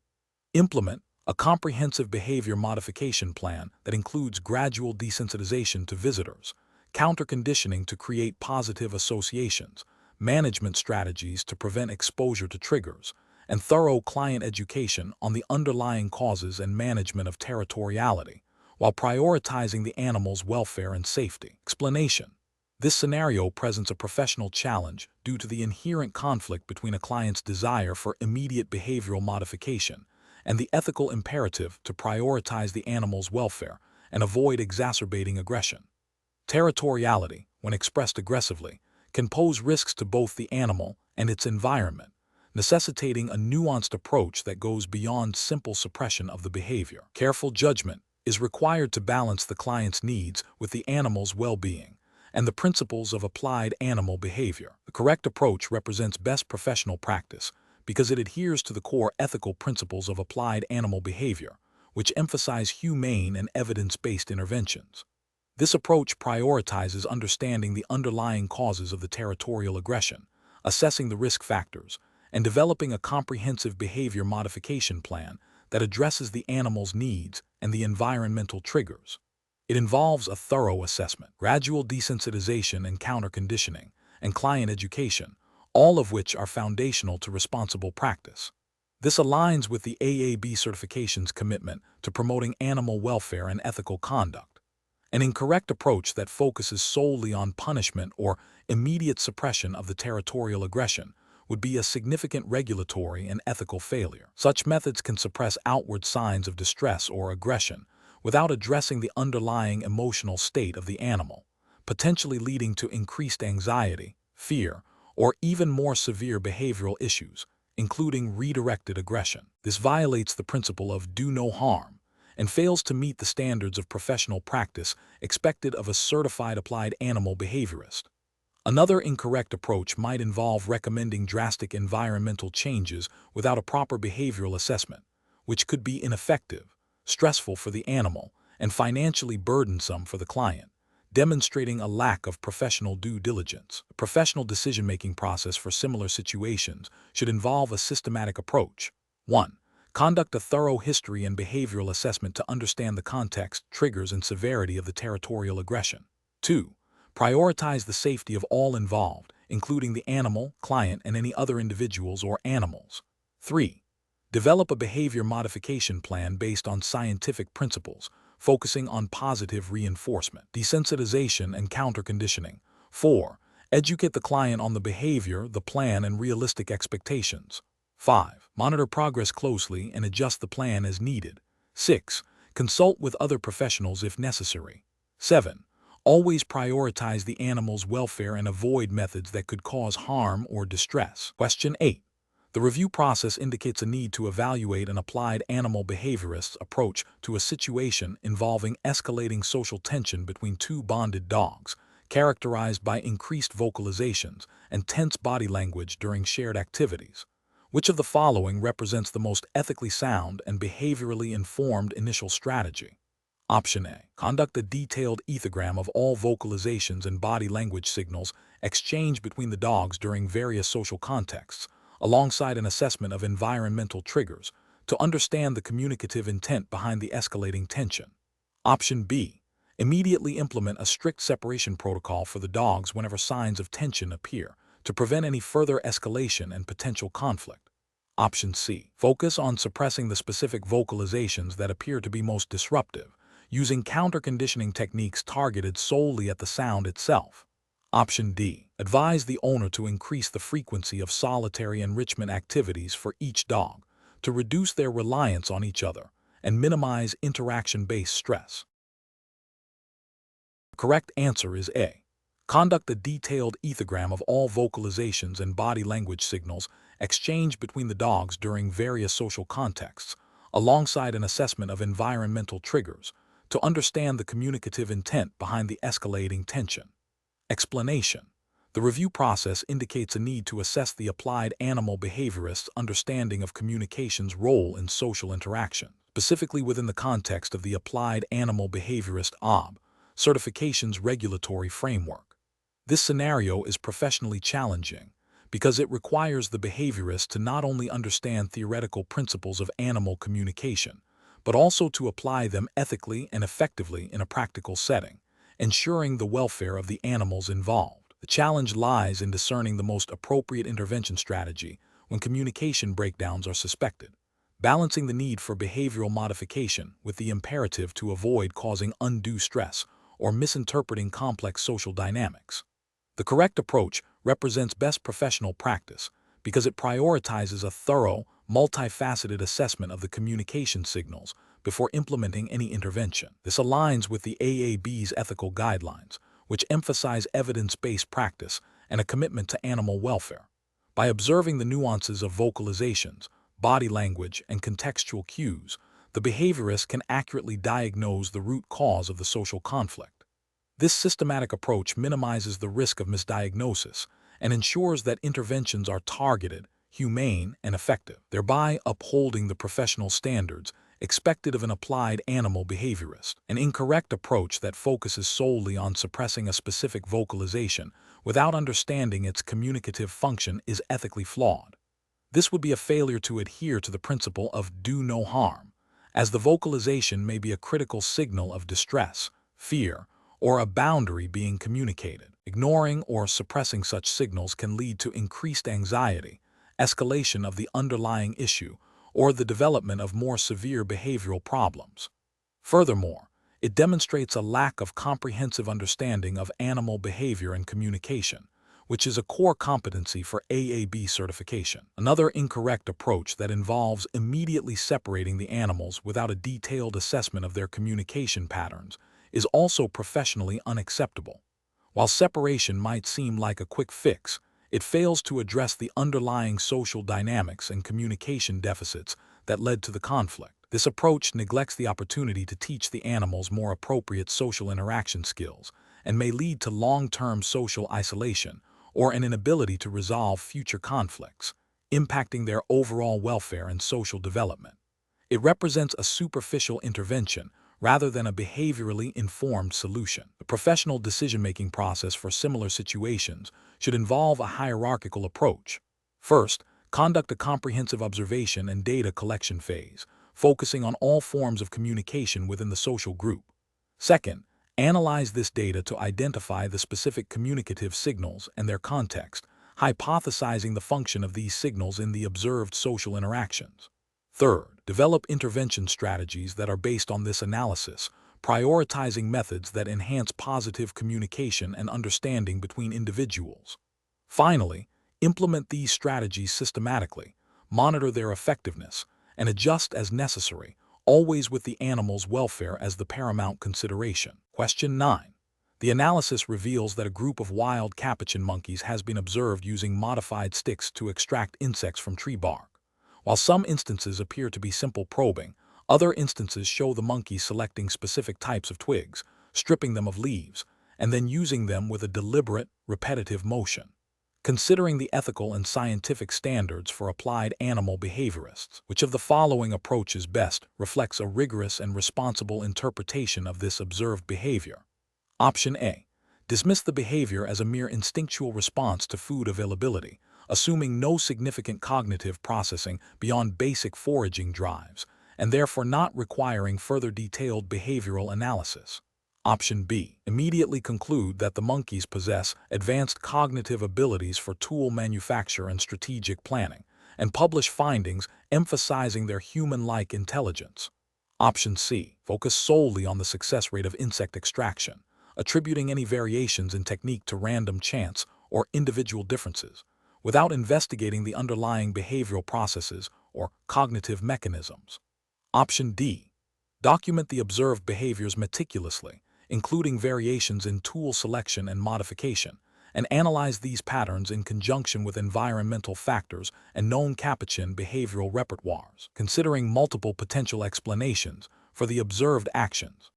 Implement a comprehensive behavior modification plan that includes gradual desensitization to visitors, counter-conditioning to create positive associations, management strategies to prevent exposure to triggers, and thorough client education on the underlying causes and management of territoriality, while prioritizing the animal's welfare and safety. Explanation. This scenario presents a professional challenge due to the inherent conflict between a client's desire for immediate behavioral modification and the ethical imperative to prioritize the animal's welfare and avoid exacerbating aggression. Territoriality, when expressed aggressively, can pose risks to both the animal and its environment, necessitating a nuanced approach that goes beyond simple suppression of the behavior. Careful judgment is required to balance the client's needs with the animal's well-being and the principles of applied animal behavior. The correct approach represents best professional practice because it adheres to the core ethical principles of applied animal behavior, which emphasize humane and evidence-based interventions. This approach prioritizes understanding the underlying causes of the territorial aggression, assessing the risk factors, and developing a comprehensive behavior modification plan that addresses the animal's needs and the environmental triggers. It involves a thorough assessment, gradual desensitization and counter-conditioning, and client education, all of which are foundational to responsible practice. This aligns with the AAB certification's commitment to promoting animal welfare and ethical conduct. An incorrect approach that focuses solely on punishment or immediate suppression of the territorial aggression would be a significant regulatory and ethical failure. Such methods can suppress outward signs of distress or aggression without addressing the underlying emotional state of the animal, potentially leading to increased anxiety, fear, or even more severe behavioral issues, including redirected aggression. This violates the principle of do no harm and fails to meet the standards of professional practice expected of a certified applied animal behaviorist. Another incorrect approach might involve recommending drastic environmental changes without a proper behavioral assessment, which could be ineffective, stressful for the animal, and financially burdensome for the client, demonstrating a lack of professional due diligence. A professional decision-making process for similar situations should involve a systematic approach. 1. Conduct a thorough history and behavioral assessment to understand the context, triggers, and severity of the territorial aggression. 2. Prioritize the safety of all involved, including the animal, client, and any other individuals or animals. 3. Develop a behavior modification plan based on scientific principles, focusing on positive reinforcement, desensitization, and counterconditioning. 4. Educate the client on the behavior, the plan, and realistic expectations. 5. Monitor progress closely and adjust the plan as needed. 6. Consult with other professionals if necessary. 7. Always prioritize the animal's welfare and avoid methods that could cause harm or distress. Question 8. The review process indicates a need to evaluate an applied animal behaviorist's approach to a situation involving escalating social tension between two bonded dogs, characterized by increased vocalizations and tense body language during shared activities. Which of the following represents the most ethically sound and behaviorally informed initial strategy? Option A. Conduct a detailed ethogram of all vocalizations and body language signals exchanged between the dogs during various social contexts, alongside an assessment of environmental triggers, to understand the communicative intent behind the escalating tension. Option B. Immediately implement a strict separation protocol for the dogs whenever signs of tension appear, to prevent any further escalation and potential conflict. Option C. Focus on suppressing the specific vocalizations that appear to be most disruptive, using counter-conditioning techniques targeted solely at the sound itself. Option D. Advise the owner to increase the frequency of solitary enrichment activities for each dog, to reduce their reliance on each other and minimize interaction-based stress. The correct answer is A. Conduct a detailed ethogram of all vocalizations and body language signals exchanged between the dogs during various social contexts, alongside an assessment of environmental triggers, to understand the communicative intent behind the escalating tension. Explanation. The review process indicates a need to assess the applied animal behaviorist's understanding of communication's role in social interaction, specifically within the context of the Applied Animal Behaviorist AAB certification's regulatory framework. This scenario is professionally challenging because it requires the behaviorist to not only understand theoretical principles of animal communication, but also to apply them ethically and effectively in a practical setting, ensuring the welfare of the animals involved. The challenge lies in discerning the most appropriate intervention strategy when communication breakdowns are suspected, balancing the need for behavioral modification with the imperative to avoid causing undue stress or misinterpreting complex social dynamics. The correct approach represents best professional practice because it prioritizes a thorough, multifaceted assessment of the communication signals before implementing any intervention. This aligns with the AAB's ethical guidelines, which emphasize evidence-based practice and a commitment to animal welfare. By observing the nuances of vocalizations, body language, and contextual cues, the behaviorist can accurately diagnose the root cause of the social conflict. This systematic approach minimizes the risk of misdiagnosis and ensures that interventions are targeted, humane, and effective, thereby upholding the professional standards expected of an applied animal behaviorist. An incorrect approach that focuses solely on suppressing a specific vocalization without understanding its communicative function is ethically flawed. This would be a failure to adhere to the principle of do no harm, as the vocalization may be a critical signal of distress, fear, or a boundary being communicated. Ignoring or suppressing such signals can lead to increased anxiety, escalation of the underlying issue, or the development of more severe behavioral problems. Furthermore, it demonstrates a lack of comprehensive understanding of animal behavior and communication, which is a core competency for AAB certification. Another incorrect approach that involves immediately separating the animals without a detailed assessment of their communication patterns is also professionally unacceptable. While separation might seem like a quick fix, it fails to address the underlying social dynamics and communication deficits that led to the conflict. This approach neglects the opportunity to teach the animals more appropriate social interaction skills and may lead to long-term social isolation or an inability to resolve future conflicts, impacting their overall welfare and social development. It represents a superficial intervention rather than a behaviorally informed solution. The professional decision-making process for similar situations should involve a hierarchical approach. First, conduct a comprehensive observation and data collection phase, focusing on all forms of communication within the social group. Second, analyze this data to identify the specific communicative signals and their context, hypothesizing the function of these signals in the observed social interactions. Third, develop intervention strategies that are based on this analysis, prioritizing methods that enhance positive communication and understanding between individuals. Finally, implement these strategies systematically, monitor their effectiveness, and adjust as necessary, always with the animal's welfare as the paramount consideration. Question 9. The analysis reveals that a group of wild capuchin monkeys has been observed using modified sticks to extract insects from tree bark. While some instances appear to be simple probing, other instances show the monkeys selecting specific types of twigs, stripping them of leaves, and then using them with a deliberate, repetitive motion. Considering the ethical and scientific standards for applied animal behaviorists, which of the following approaches best reflects a rigorous and responsible interpretation of this observed behavior? Option A. Dismiss the behavior as a mere instinctual response to food availability, assuming no significant cognitive processing beyond basic foraging drives, and therefore not requiring further detailed behavioral analysis. Option B. Immediately conclude that the monkeys possess advanced cognitive abilities for tool manufacture and strategic planning, and publish findings emphasizing their human-like intelligence. Option C. Focus solely on the success rate of insect extraction, attributing any variations in technique to random chance or individual differences, without investigating the underlying behavioral processes or cognitive mechanisms. Option D. Document the observed behaviors meticulously, including variations in tool selection and modification, and analyze these patterns in conjunction with environmental factors and known capuchin behavioral repertoires, considering multiple potential explanations for the observed actions.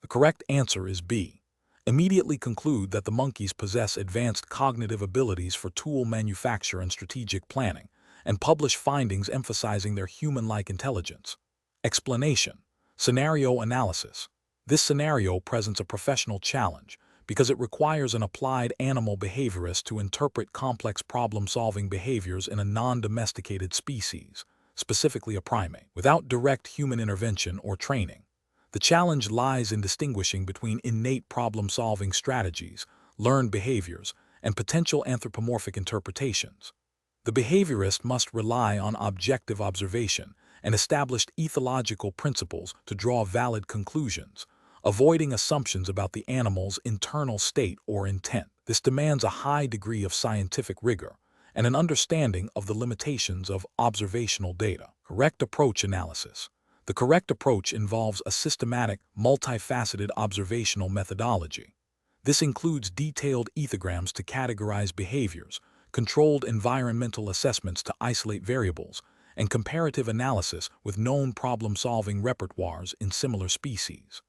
The correct answer is B. Immediately conclude that the monkeys possess advanced cognitive abilities for tool manufacture and strategic planning, and publish findings emphasizing their human-like intelligence. Explanation. Scenario analysis. This scenario presents a professional challenge because it requires an applied animal behaviorist to interpret complex problem-solving behaviors in a non-domesticated species, specifically a primate, without direct human intervention or training. The challenge lies in distinguishing between innate problem-solving strategies, learned behaviors, and potential anthropomorphic interpretations. The behaviorist must rely on objective observation and established ethological principles to draw valid conclusions, avoiding assumptions about the animal's internal state or intent. This demands a high degree of scientific rigor and an understanding of the limitations of observational data. Correct approach analysis. The correct approach involves a systematic, multifaceted observational methodology. This includes detailed ethograms to categorize behaviors, controlled environmental assessments to isolate variables, and comparative analysis with known problem-solving repertoires in similar species.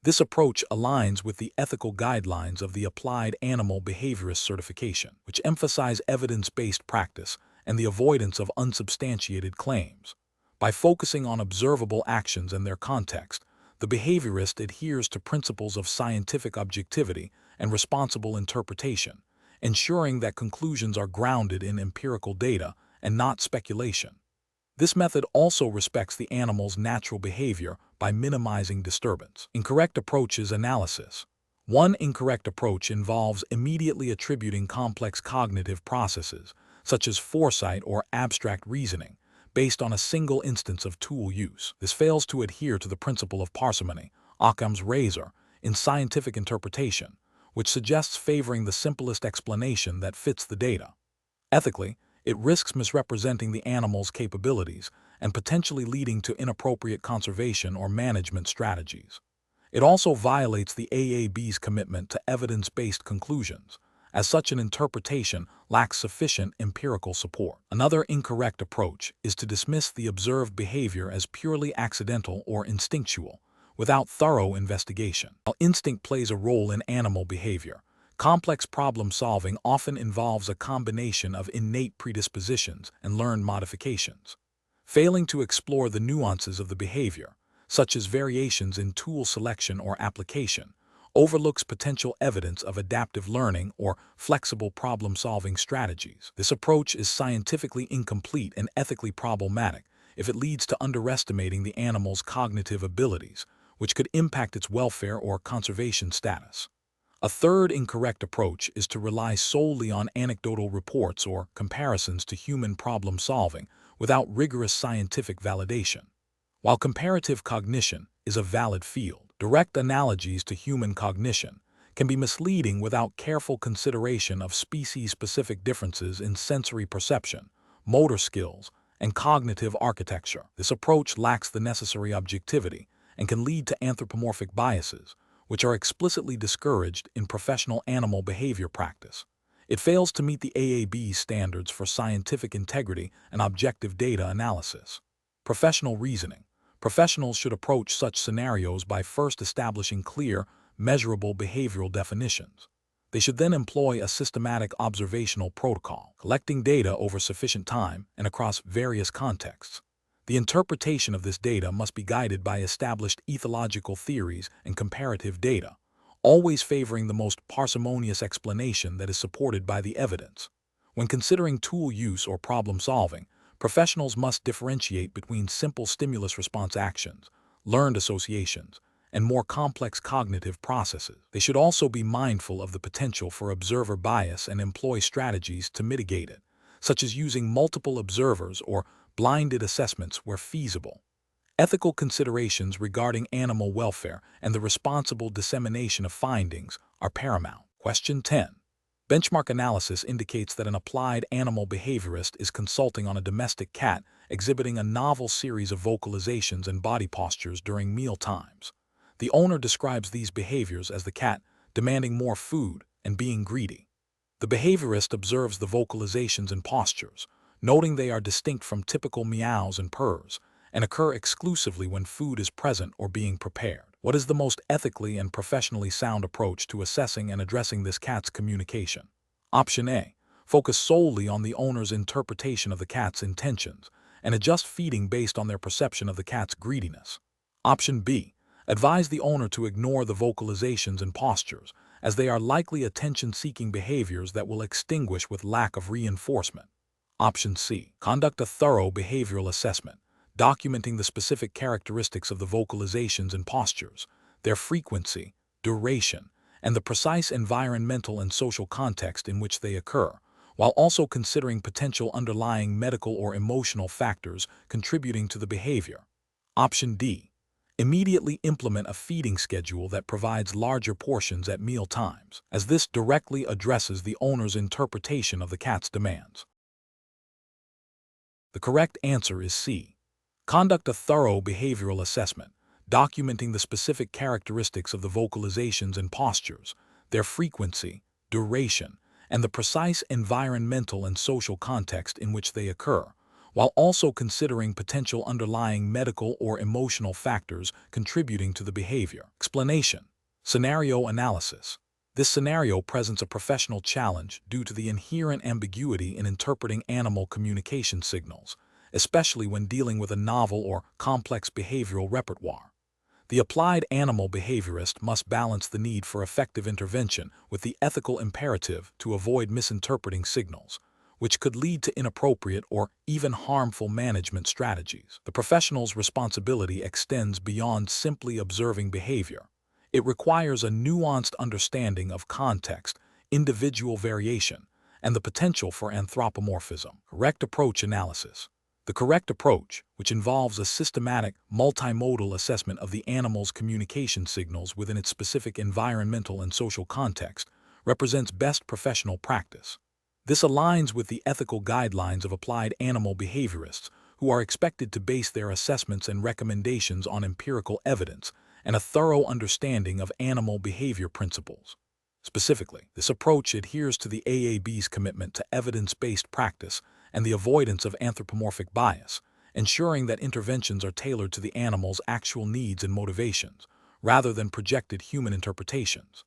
This approach aligns with the ethical guidelines of the Applied Animal Behaviorist certification, which emphasize evidence-based practice and the avoidance of unsubstantiated claims. By focusing on observable actions and their context, the behaviorist adheres to principles of scientific objectivity and responsible interpretation, ensuring that conclusions are grounded in empirical data and not speculation. This method also respects the animal's natural behavior by minimizing disturbance. Incorrect approaches analysis. One incorrect approach involves immediately attributing complex cognitive processes, such as foresight or abstract reasoning, based on a single instance of tool use. This fails to adhere to the principle of parsimony, Occam's razor, in scientific interpretation, which suggests favoring the simplest explanation that fits the data. Ethically, it risks misrepresenting the animal's capabilities and potentially leading to inappropriate conservation or management strategies. It also violates the AAB's commitment to evidence-based conclusions, as such an interpretation lacks sufficient empirical support. Another incorrect approach is to dismiss the observed behavior as purely accidental or instinctual, without thorough investigation. While instinct plays a role in animal behavior, complex problem-solving often involves a combination of innate predispositions and learned modifications. Failing to explore the nuances of the behavior, such as variations in tool selection or application, overlooks potential evidence of adaptive learning or flexible problem-solving strategies. This approach is scientifically incomplete and ethically problematic if it leads to underestimating the animal's cognitive abilities, which could impact its welfare or conservation status. A third incorrect approach is to rely solely on anecdotal reports or comparisons to human problem-solving without rigorous scientific validation. While comparative cognition is a valid field, direct analogies to human cognition can be misleading without careful consideration of species-specific differences in sensory perception, motor skills, and cognitive architecture. This approach lacks the necessary objectivity and can lead to anthropomorphic biases, which are explicitly discouraged in professional animal behavior practice. It fails to meet the AAB standards for scientific integrity and objective data analysis. Professional reasoning. Professionals should approach such scenarios by first establishing clear, measurable behavioral definitions. They should then employ a systematic observational protocol, collecting data over sufficient time and across various contexts. The interpretation of this data must be guided by established ethological theories and comparative data, always favoring the most parsimonious explanation that is supported by the evidence. When considering tool use or problem solving, professionals must differentiate between simple stimulus-response actions, learned associations, and more complex cognitive processes. They should also be mindful of the potential for observer bias and employ strategies to mitigate it, such as using multiple observers or blinded assessments where feasible. Ethical considerations regarding animal welfare and the responsible dissemination of findings are paramount. Question 10. Benchmark analysis indicates that an applied animal behaviorist is consulting on a domestic cat exhibiting a novel series of vocalizations and body postures during meal times. The owner describes these behaviors as the cat demanding more food and being greedy. The behaviorist observes the vocalizations and postures, noting they are distinct from typical meows and purrs, and occur exclusively when food is present or being prepared. What is the most ethically and professionally sound approach to assessing and addressing this cat's communication? Option A. Focus solely on the owner's interpretation of the cat's intentions and adjust feeding based on their perception of the cat's greediness. Option B. Advise the owner to ignore the vocalizations and postures, as they are likely attention-seeking behaviors that will extinguish with lack of reinforcement. Option C. Conduct a thorough behavioral assessment, documenting the specific characteristics of the vocalizations and postures, their frequency, duration, and the precise environmental and social context in which they occur, while also considering potential underlying medical or emotional factors contributing to the behavior. Option D. Immediately implement a feeding schedule that provides larger portions at meal times, as this directly addresses the owner's interpretation of the cat's demands. The correct answer is C. Conduct a thorough behavioral assessment, documenting the specific characteristics of the vocalizations and postures, their frequency, duration, and the precise environmental and social context in which they occur, while also considering potential underlying medical or emotional factors contributing to the behavior. Explanation. Scenario analysis. This scenario presents a professional challenge due to the inherent ambiguity in interpreting animal communication signals, especially when dealing with a novel or complex behavioral repertoire. The applied animal behaviorist must balance the need for effective intervention with the ethical imperative to avoid misinterpreting signals, which could lead to inappropriate or even harmful management strategies. The professional's responsibility extends beyond simply observing behavior. It requires a nuanced understanding of context, individual variation, and the potential for anthropomorphism. Correct approach analysis. The correct approach, which involves a systematic, multimodal assessment of the animal's communication signals within its specific environmental and social context, represents best professional practice. This aligns with the ethical guidelines of applied animal behaviorists, who are expected to base their assessments and recommendations on empirical evidence and a thorough understanding of animal behavior principles. Specifically, this approach adheres to the AAB's commitment to evidence-based practice and the avoidance of anthropomorphic bias, ensuring that interventions are tailored to the animal's actual needs and motivations, rather than projected human interpretations.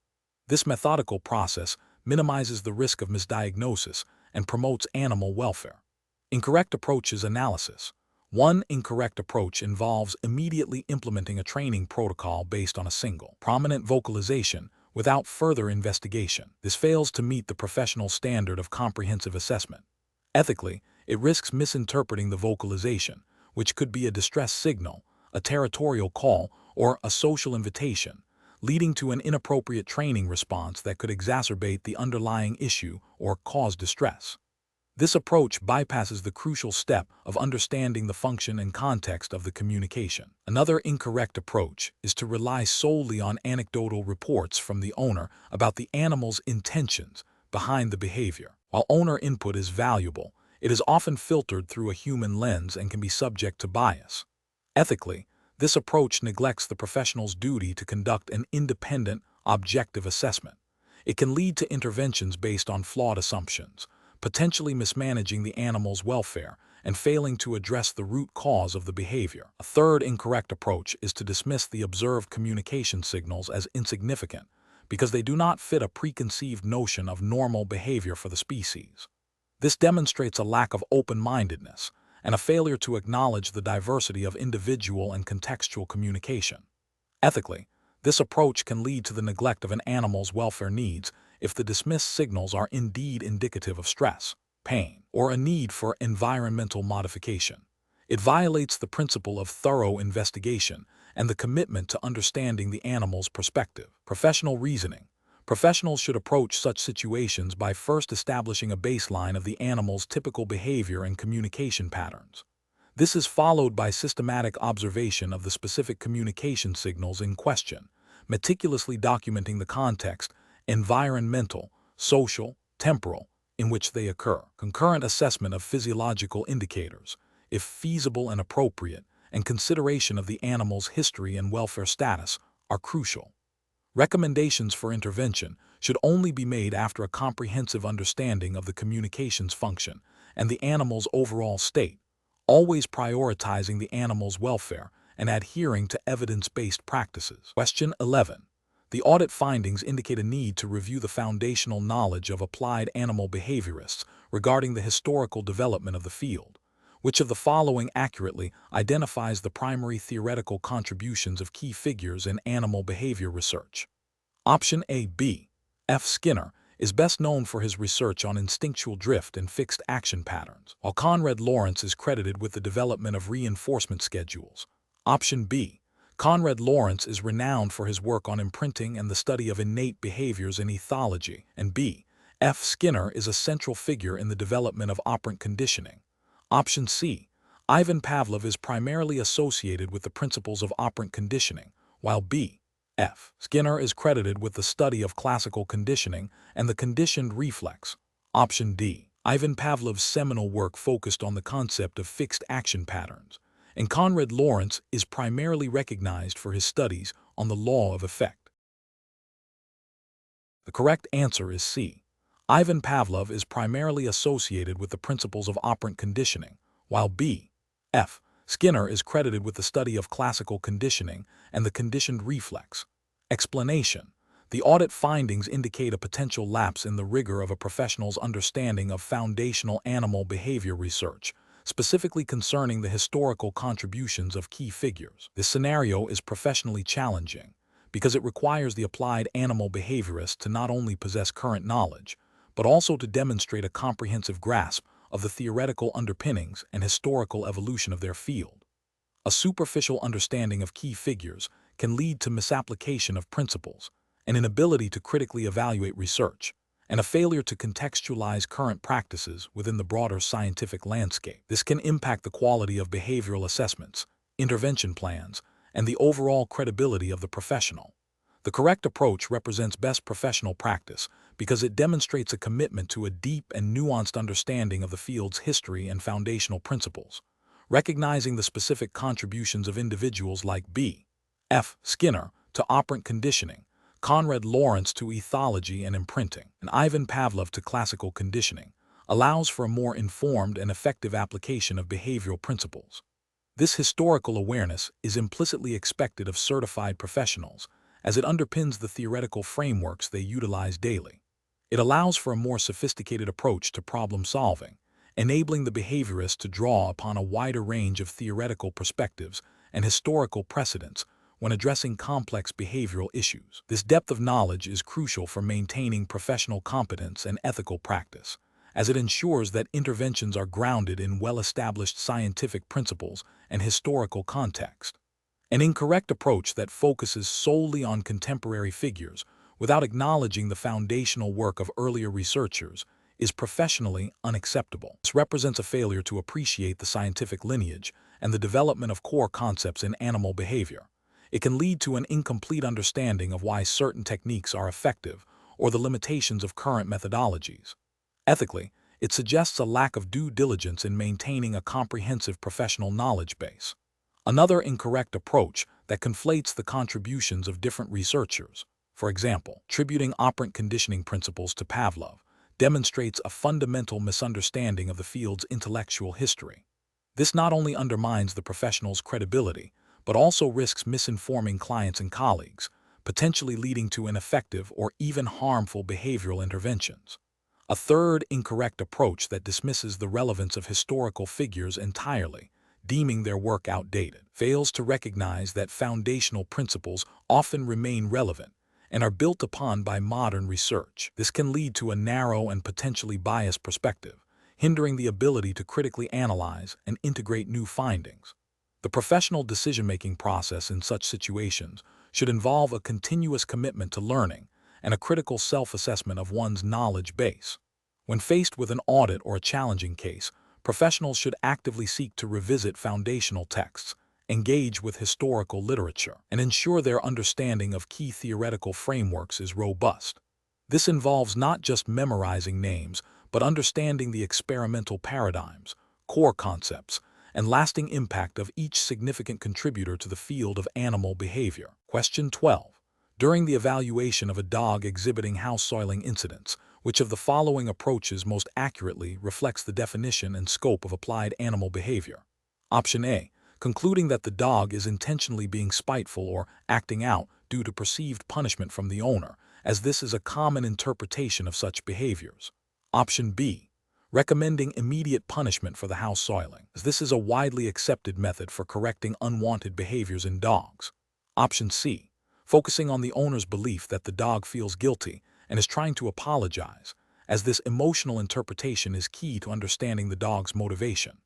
This methodical process minimizes the risk of misdiagnosis and promotes animal welfare. Incorrect approaches analysis. One incorrect approach involves immediately implementing a training protocol based on a single, prominent vocalization without further investigation. This fails to meet the professional standard of comprehensive assessment. Ethically, it risks misinterpreting the vocalization, which could be a distress signal, a territorial call, or a social invitation, leading to an inappropriate training response that could exacerbate the underlying issue or cause distress. This approach bypasses the crucial step of understanding the function and context of the communication. Another incorrect approach is to rely solely on anecdotal reports from the owner about the animal's intentions behind the behavior. While owner input is valuable, it is often filtered through a human lens and can be subject to bias. Ethically, this approach neglects the professional's duty to conduct an independent, objective assessment. It can lead to interventions based on flawed assumptions, potentially mismanaging the animal's welfare and failing to address the root cause of the behavior. A third incorrect approach is to dismiss the observed communication signals as insignificant because they do not fit a preconceived notion of normal behavior for the species. This demonstrates a lack of open-mindedness and a failure to acknowledge the diversity of individual and contextual communication. Ethically, this approach can lead to the neglect of an animal's welfare needs if the dismissed signals are indeed indicative of stress, pain, or a need for environmental modification. It violates the principle of thorough investigation and the commitment to understanding the animal's perspective. Professional reasoning. Professionals should approach such situations by first establishing a baseline of the animal's typical behavior and communication patterns. This is followed by systematic observation of the specific communication signals in question, meticulously documenting the context, environmental, social, temporal, in which they occur. Concurrent assessment of physiological indicators, if feasible and appropriate, and consideration of the animal's history and welfare status are crucial. Recommendations for intervention should only be made after a comprehensive understanding of the communications function and the animal's overall state, always prioritizing the animal's welfare and adhering to evidence-based practices. Question 11. The audit findings indicate a need to review the foundational knowledge of applied animal behaviorists regarding the historical development of the field. Which of the following accurately identifies the primary theoretical contributions of key figures in animal behavior research? Option A. B. F. Skinner is best known for his research on instinctual drift and fixed action patterns, while Conrad Lawrence is credited with the development of reinforcement schedules. Option B. Conrad Lawrence is renowned for his work on imprinting and the study of innate behaviors in ethology, and B. F. Skinner is a central figure in the development of operant conditioning. Option C. Ivan Pavlov is primarily associated with the principles of operant conditioning, while B. F. Skinner is credited with the study of classical conditioning and the conditioned reflex. Option D. Ivan Pavlov's seminal work focused on the concept of fixed action patterns, and Conrad Lawrence is primarily recognized for his studies on the law of effect. The correct answer is C. Ivan Pavlov is primarily associated with the principles of operant conditioning, while B. F. Skinner is credited with the study of classical conditioning and the conditioned reflex. Explanation. The audit findings indicate a potential lapse in the rigor of a professional's understanding of foundational animal behavior research, specifically concerning the historical contributions of key figures. This scenario is professionally challenging because it requires the applied animal behaviorist to not only possess current knowledge, but also to demonstrate a comprehensive grasp of the theoretical underpinnings and historical evolution of their field. A superficial understanding of key figures can lead to misapplication of principles, an inability to critically evaluate research, and a failure to contextualize current practices within the broader scientific landscape. This can impact the quality of behavioral assessments, intervention plans, and the overall credibility of the professional. The correct approach represents best professional practice because it demonstrates a commitment to a deep and nuanced understanding of the field's history and foundational principles, recognizing the specific contributions of individuals like B. F. Skinner to operant conditioning, Conrad Lawrence to ethology and imprinting, and Ivan Pavlov to classical conditioning, allows for a more informed and effective application of behavioral principles. This historical awareness is implicitly expected of certified professionals, as it underpins the theoretical frameworks they utilize daily. It allows for a more sophisticated approach to problem solving, enabling the behaviorist to draw upon a wider range of theoretical perspectives and historical precedents when addressing complex behavioral issues. This depth of knowledge is crucial for maintaining professional competence and ethical practice, as it ensures that interventions are grounded in well-established scientific principles and historical context. An incorrect approach that focuses solely on contemporary figures without acknowledging the foundational work of earlier researchers is professionally unacceptable. This represents a failure to appreciate the scientific lineage and the development of core concepts in animal behavior. It can lead to an incomplete understanding of why certain techniques are effective or the limitations of current methodologies. Ethically, it suggests a lack of due diligence in maintaining a comprehensive professional knowledge base. Another incorrect approach that conflates the contributions of different researchers, for example, attributing operant conditioning principles to Pavlov, demonstrates a fundamental misunderstanding of the field's intellectual history. This not only undermines the professional's credibility, but also risks misinforming clients and colleagues, potentially leading to ineffective or even harmful behavioral interventions. A third incorrect approach that dismisses the relevance of historical figures entirely, deeming their work outdated, fails to recognize that foundational principles often remain relevant and are built upon by modern research. This can lead to a narrow and potentially biased perspective, hindering the ability to critically analyze and integrate new findings. The professional decision-making process in such situations should involve a continuous commitment to learning and a critical self-assessment of one's knowledge base. When faced with an audit or a challenging case, professionals should actively seek to revisit foundational texts, engage with historical literature, and ensure their understanding of key theoretical frameworks is robust. This involves not just memorizing names, but understanding the experimental paradigms, core concepts, and lasting impact of each significant contributor to the field of animal behavior. Question 12. During the evaluation of a dog exhibiting house soiling incidents, which of the following approaches most accurately reflects the definition and scope of applied animal behavior? Option A. Concluding that the dog is intentionally being spiteful or acting out due to perceived punishment from the owner, as this is a common interpretation of such behaviors. Option B. Recommending immediate punishment for the house soiling, as this is a widely accepted method for correcting unwanted behaviors in dogs. Option C. Focusing on the owner's belief that the dog feels guilty and is trying to apologize, as this emotional interpretation is key to understanding the dog's motivation.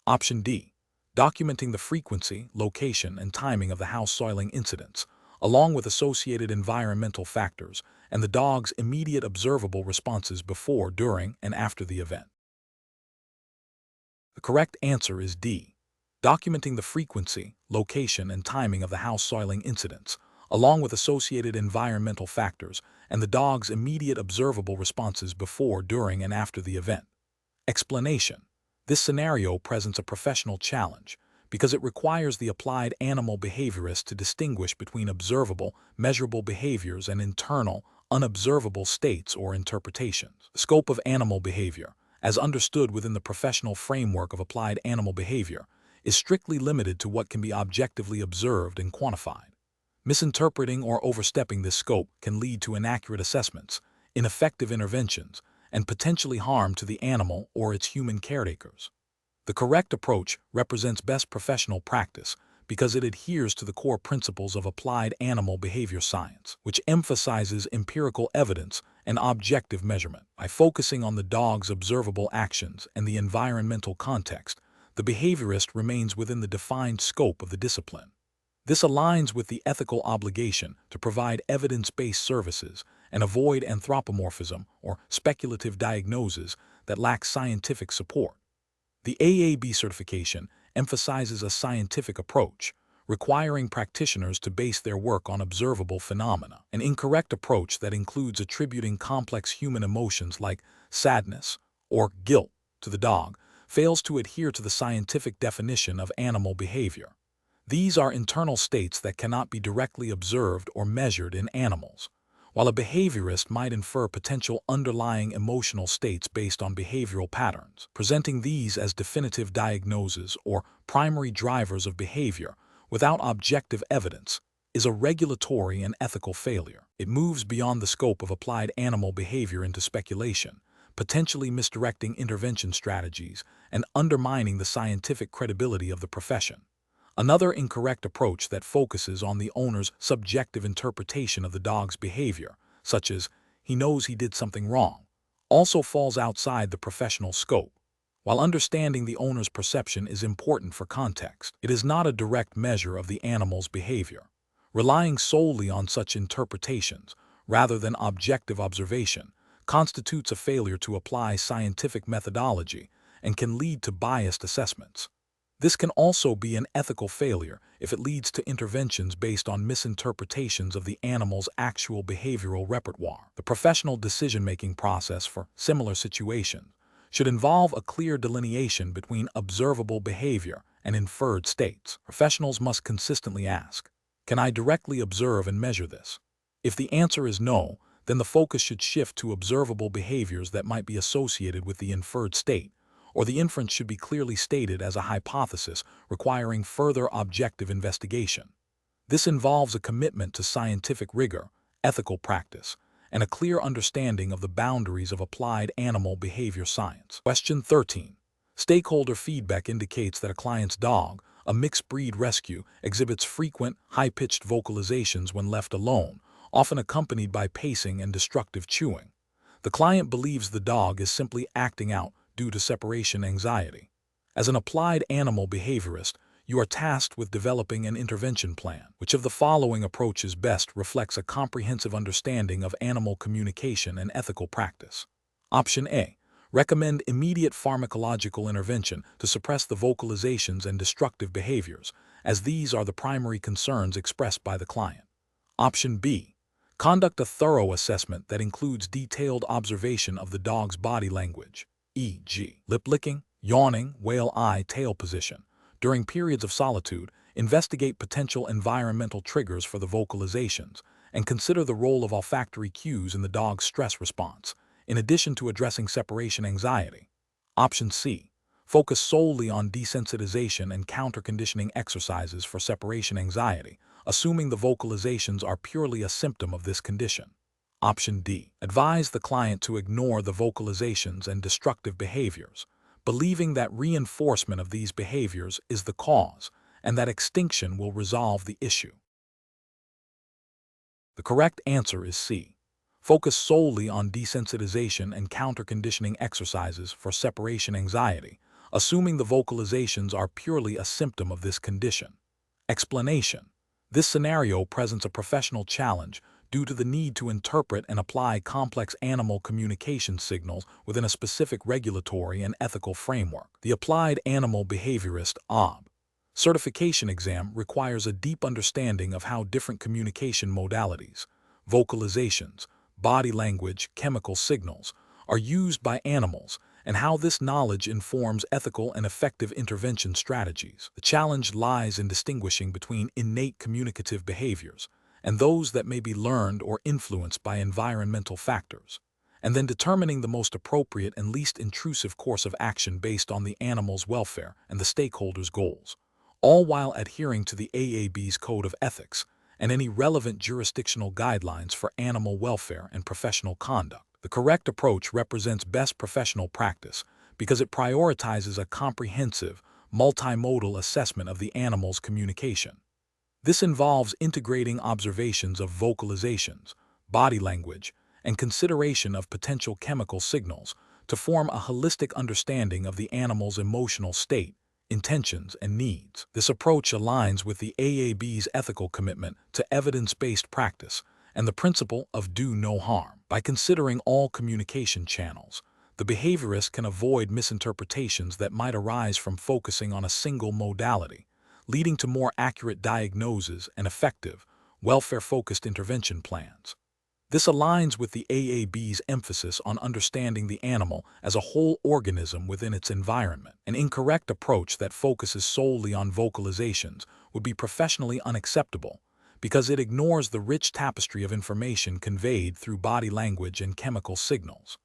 Option D. Documenting the frequency, location, and timing of the house soiling incidents, along with associated environmental factors and the dog's immediate observable responses before, during, and after the event. The correct answer is D. Documenting the frequency, location, and timing of the house soiling incidents, along with associated environmental factors and the dog's immediate observable responses before, during, and after the event. Explanation. This scenario presents a professional challenge because it requires the applied animal behaviorist to distinguish between observable, measurable behaviors and internal, unobservable states or interpretations. The scope of animal behavior, as understood within the professional framework of applied animal behavior, is strictly limited to what can be objectively observed and quantified. Misinterpreting or overstepping this scope can lead to inaccurate assessments, ineffective interventions, and potentially harm to the animal or its human caretakers. The correct approach represents best professional practice because it adheres to the core principles of applied animal behavior science, which emphasizes empirical evidence and objective measurement. By focusing on the dog's observable actions and the environmental context, the behaviorist remains within the defined scope of the discipline. This aligns with the ethical obligation to provide evidence-based services and avoid anthropomorphism or speculative diagnoses that lack scientific support. The AAB certification emphasizes a scientific approach, requiring practitioners to base their work on observable phenomena. An incorrect approach that includes attributing complex human emotions like sadness or guilt to the dog fails to adhere to the scientific definition of animal behavior. These are internal states that cannot be directly observed or measured in animals, while a behaviorist might infer potential underlying emotional states based on behavioral patterns. Presenting these as definitive diagnoses or primary drivers of behavior without objective evidence is a regulatory and ethical failure. It moves beyond the scope of applied animal behavior into speculation, potentially misdirecting intervention strategies and undermining the scientific credibility of the profession. Another incorrect approach that focuses on the owner's subjective interpretation of the dog's behavior, such as "he knows he did something wrong," also falls outside the professional scope. While understanding the owner's perception is important for context, it is not a direct measure of the animal's behavior. Relying solely on such interpretations, rather than objective observation, constitutes a failure to apply scientific methodology and can lead to biased assessments. This can also be an ethical failure if it leads to interventions based on misinterpretations of the animal's actual behavioral repertoire. The professional decision-making process for similar situations should involve a clear delineation between observable behavior and inferred states. Professionals must consistently ask, "Can I directly observe and measure this?" If the answer is no, then the focus should shift to observable behaviors that might be associated with the inferred state, or the inference should be clearly stated as a hypothesis requiring further objective investigation. This involves a commitment to scientific rigor, ethical practice, and a clear understanding of the boundaries of applied animal behavior science. Question 13. Stakeholder feedback indicates that a client's dog, a mixed-breed rescue, exhibits frequent, high-pitched vocalizations when left alone, often accompanied by pacing and destructive chewing. The client believes the dog is simply acting out due to separation anxiety. As an applied animal behaviorist, you are tasked with developing an intervention plan. Which of the following approaches best reflects a comprehensive understanding of animal communication and ethical practice? Option A. Recommend immediate pharmacological intervention to suppress the vocalizations and destructive behaviors, as these are the primary concerns expressed by the client. Option B. Conduct a thorough assessment that includes detailed observation of the dog's body language, e.g., lip licking, yawning, whale eye tail position. During periods of solitude, investigate potential environmental triggers for the vocalizations and consider the role of olfactory cues in the dog's stress response, in addition to addressing separation anxiety. Option C. Focus solely on desensitization and counter-conditioning exercises for separation anxiety, assuming the vocalizations are purely a symptom of this condition. Option D. Advise the client to ignore the vocalizations and destructive behaviors, believing that reinforcement of these behaviors is the cause and that extinction will resolve the issue. The correct answer is C. Focus solely on desensitization and counter-conditioning exercises for separation anxiety, assuming the vocalizations are purely a symptom of this condition. Explanation. This scenario presents a professional challenge due to the need to interpret and apply complex animal communication signals within a specific regulatory and ethical framework. The Applied Animal Behaviorist (AAB) certification exam requires a deep understanding of how different communication modalities, vocalizations, body language, chemical signals, are used by animals, and how this knowledge informs ethical and effective intervention strategies. The challenge lies in distinguishing between innate communicative behaviors and those that may be learned or influenced by environmental factors, and then determining the most appropriate and least intrusive course of action based on the animal's welfare and the stakeholders' goals, all while adhering to the AAB's Code of Ethics and any relevant jurisdictional guidelines for animal welfare and professional conduct. The correct approach represents best professional practice because it prioritizes a comprehensive, multimodal assessment of the animal's communication. This involves integrating observations of vocalizations, body language, and consideration of potential chemical signals to form a holistic understanding of the animal's emotional state, intentions, and needs. This approach aligns with the AAB's ethical commitment to evidence-based practice and the principle of do no harm. By considering all communication channels, the behaviorist can avoid misinterpretations that might arise from focusing on a single modality, leading to more accurate diagnoses and effective, welfare-focused intervention plans. This aligns with the AAB's emphasis on understanding the animal as a whole organism within its environment. An incorrect approach that focuses solely on vocalizations would be professionally unacceptable because it ignores the rich tapestry of information conveyed through body language and chemical signals.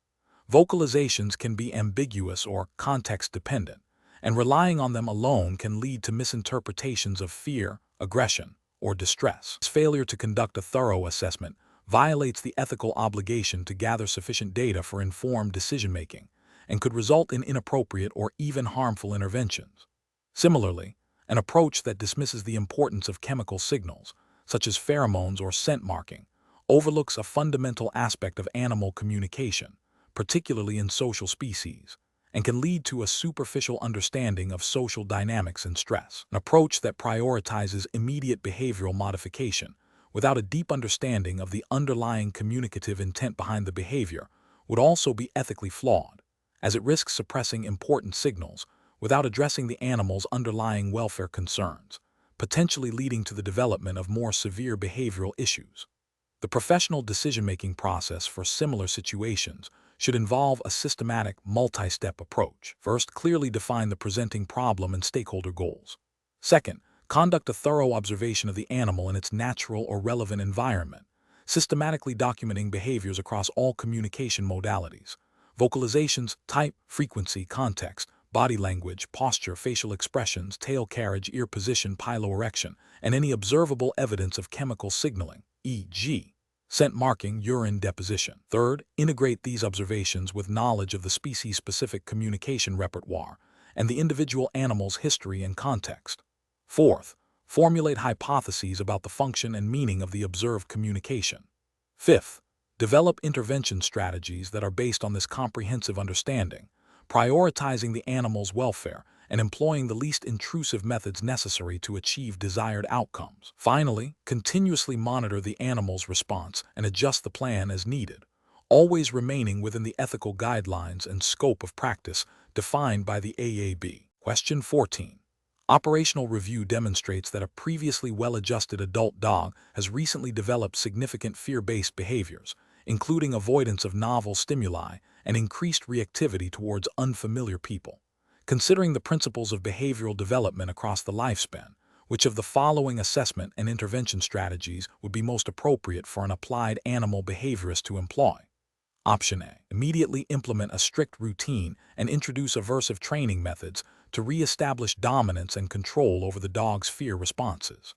Vocalizations can be ambiguous or context-dependent, and relying on them alone can lead to misinterpretations of fear, aggression, or distress. This failure to conduct a thorough assessment violates the ethical obligation to gather sufficient data for informed decision-making and could result in inappropriate or even harmful interventions. Similarly, an approach that dismisses the importance of chemical signals, such as pheromones or scent marking, overlooks a fundamental aspect of animal communication, particularly in social species, and can lead to a superficial understanding of social dynamics and stress. An approach that prioritizes immediate behavioral modification without a deep understanding of the underlying communicative intent behind the behavior would also be ethically flawed, as it risks suppressing important signals without addressing the animal's underlying welfare concerns, potentially leading to the development of more severe behavioral issues. The professional decision-making process for similar situations should involve a systematic, multi-step approach. First, clearly define the presenting problem and stakeholder goals. Second, conduct a thorough observation of the animal in its natural or relevant environment, systematically documenting behaviors across all communication modalities: vocalizations, type, frequency, context, body language, posture, facial expressions, tail carriage, ear position, piloerection, and any observable evidence of chemical signaling, e.g., scent marking, urine deposition. Third, integrate these observations with knowledge of the species-specific communication repertoire and the individual animal's history and context. Fourth, formulate hypotheses about the function and meaning of the observed communication. Fifth, develop intervention strategies that are based on this comprehensive understanding, prioritizing the animal's welfare and employing the least intrusive methods necessary to achieve desired outcomes. Finally, continuously monitor the animal's response and adjust the plan as needed, always remaining within the ethical guidelines and scope of practice defined by the AAB. Question 14. Operational review demonstrates that a previously well-adjusted adult dog has recently developed significant fear-based behaviors, including avoidance of novel stimuli and increased reactivity towards unfamiliar people. Considering the principles of behavioral development across the lifespan, which of the following assessment and intervention strategies would be most appropriate for an applied animal behaviorist to employ? Option A. Immediately implement a strict routine and introduce aversive training methods to re-establish dominance and control over the dog's fear responses.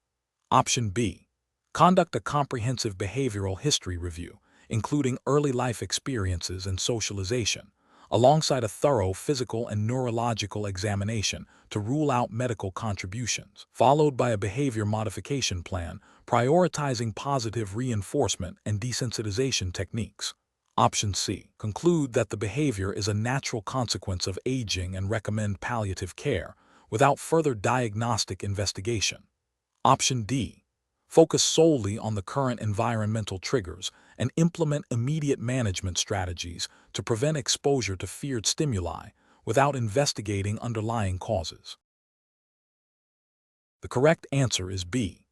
Option B. Conduct a comprehensive behavioral history review, including early life experiences and socialization, alongside a thorough physical and neurological examination to rule out medical contributions, followed by a behavior modification plan prioritizing positive reinforcement and desensitization techniques. Option C. Conclude that the behavior is a natural consequence of aging and recommend palliative care without further diagnostic investigation. Option D. Focus solely on the current environmental triggers and implement immediate management strategies to prevent exposure to feared stimuli without investigating underlying causes. The correct answer is B.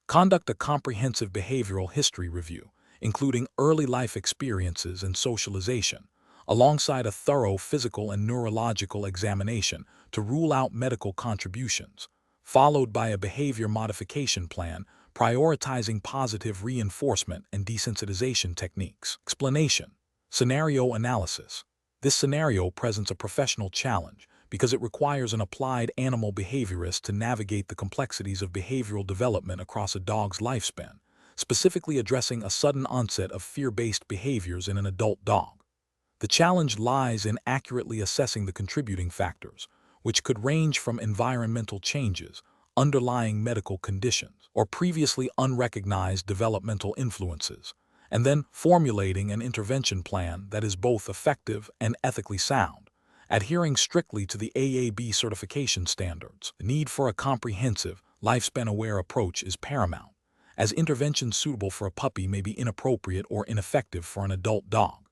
Conduct a comprehensive behavioral history review, including early life experiences and socialization, alongside a thorough physical and neurological examination to rule out medical contributions, followed by a behavior modification plan prioritizing positive reinforcement and desensitization techniques. Explanation. Scenario analysis. This scenario presents a professional challenge because it requires an applied animal behaviorist to navigate the complexities of behavioral development across a dog's lifespan, specifically addressing a sudden onset of fear-based behaviors in an adult dog. The challenge lies in accurately assessing the contributing factors, which could range from environmental changes, underlying medical conditions, or previously unrecognized developmental influences, and then formulating an intervention plan that is both effective and ethically sound, adhering strictly to the AAB certification standards. The need for a comprehensive, lifespan-aware approach is paramount, as interventions suitable for a puppy may be inappropriate or ineffective for an adult dog.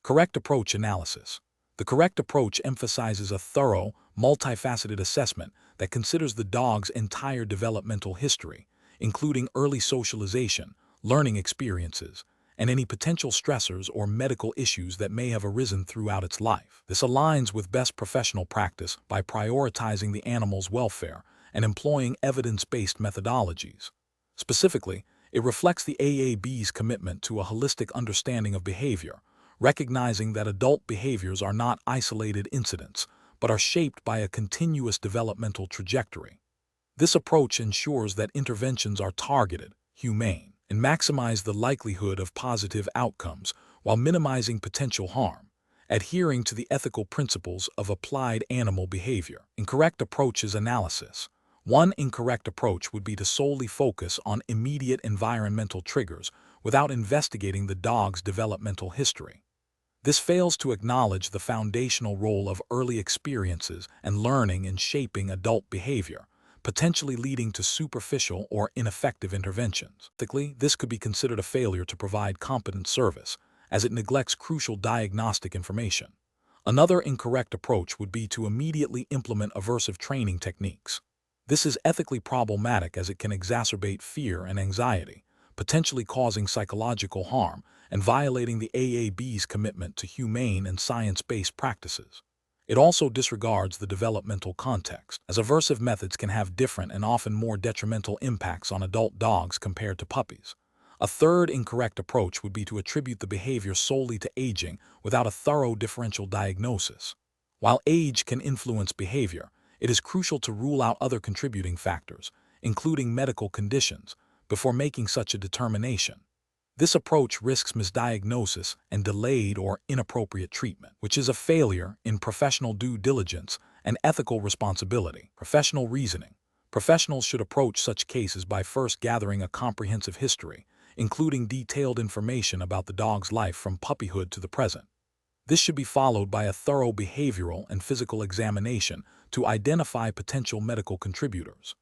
Correct approach analysis. The correct approach emphasizes a thorough, multifaceted assessment that considers the dog's entire developmental history, including early socialization, learning experiences, and any potential stressors or medical issues that may have arisen throughout its life. This aligns with best professional practice by prioritizing the animal's welfare and employing evidence-based methodologies. Specifically, It reflects the AAB's commitment to a holistic understanding of behavior, recognizing that adult behaviors are not isolated incidents, but are shaped by a continuous developmental trajectory. This approach ensures that interventions are targeted, humane, and maximize the likelihood of positive outcomes while minimizing potential harm, adhering to the ethical principles of applied animal behavior. Incorrect approaches analysis. One incorrect approach would be to solely focus on immediate environmental triggers without investigating the dog's developmental history. This fails to acknowledge the foundational role of early experiences and learning in shaping adult behavior, potentially leading to superficial or ineffective interventions. Ethically, this could be considered a failure to provide competent service, as it neglects crucial diagnostic information. Another incorrect approach would be to immediately implement aversive training techniques. This is ethically problematic as it can exacerbate fear and anxiety, potentially causing psychological harm and violating the AAB's commitment to humane and science-based practices. It also disregards the developmental context, as aversive methods can have different and often more detrimental impacts on adult dogs compared to puppies. A third incorrect approach would be to attribute the behavior solely to aging without a thorough differential diagnosis. While age can influence behavior, it is crucial to rule out other contributing factors, including medical conditions, before making such a determination. This approach risks misdiagnosis and delayed or inappropriate treatment, which is a failure in professional due diligence and ethical responsibility. Professional reasoning. Professionals should approach such cases by first gathering a comprehensive history, including detailed information about the dog's life from puppyhood to the present. This should be followed by a thorough behavioral and physical examination to identify potential medical contributors.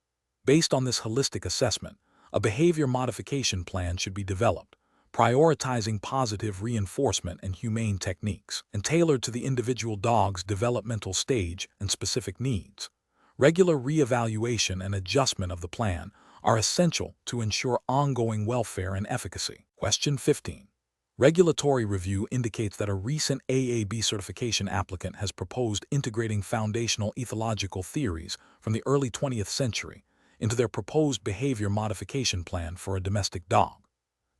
Based on this holistic assessment, a behavior modification plan should be developed, prioritizing positive reinforcement and humane techniques, and tailored to the individual dog's developmental stage and specific needs. Regular reevaluation and adjustment of the plan are essential to ensure ongoing welfare and efficacy. Question 15. Regulatory review indicates that a recent AAB certification applicant has proposed integrating foundational ethological theories from the early 20th century into their proposed behavior modification plan for a domestic dog.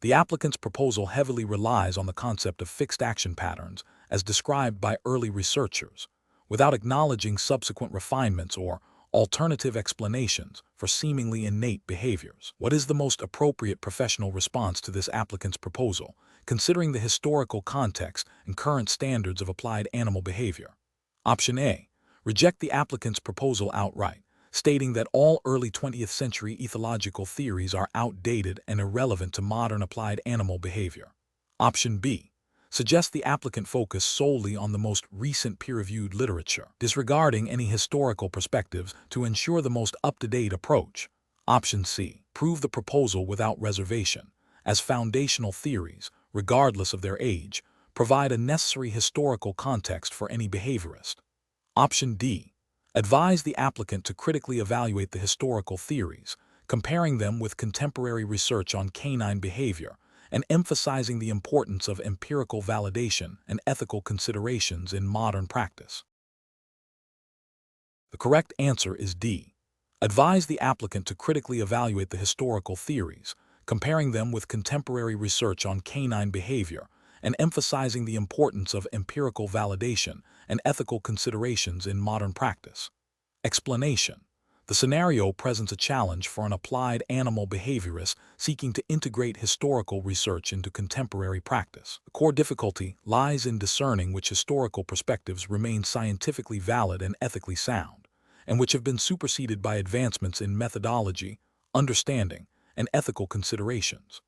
The applicant's proposal heavily relies on the concept of fixed action patterns as described by early researchers, without acknowledging subsequent refinements or alternative explanations for seemingly innate behaviors. What is the most appropriate professional response to this applicant's proposal, considering the historical context and current standards of applied animal behavior? Option A. Reject the applicant's proposal outright, stating that all early 20th century ethological theories are outdated and irrelevant to modern applied animal behavior. Option B. Suggest the applicant focus solely on the most recent peer-reviewed literature, disregarding any historical perspectives to ensure the most up-to-date approach. Option C. Prove the proposal without reservation, as foundational theories, regardless of their age, provide a necessary historical context for any behaviorist. Option D. Advise the applicant to critically evaluate the historical theories, comparing them with contemporary research on canine behavior, and emphasizing the importance of empirical validation and ethical considerations in modern practice. The correct answer is D. Advise the applicant to critically evaluate the historical theories, comparing them with contemporary research on canine behavior, and emphasizing the importance of empirical validation and ethical considerations in modern practice. Explanation. The scenario presents a challenge for an applied animal behaviorist seeking to integrate historical research into contemporary practice. The core difficulty lies in discerning which historical perspectives remain scientifically valid and ethically sound, and which have been superseded by advancements in methodology, understanding, and ethical considerations.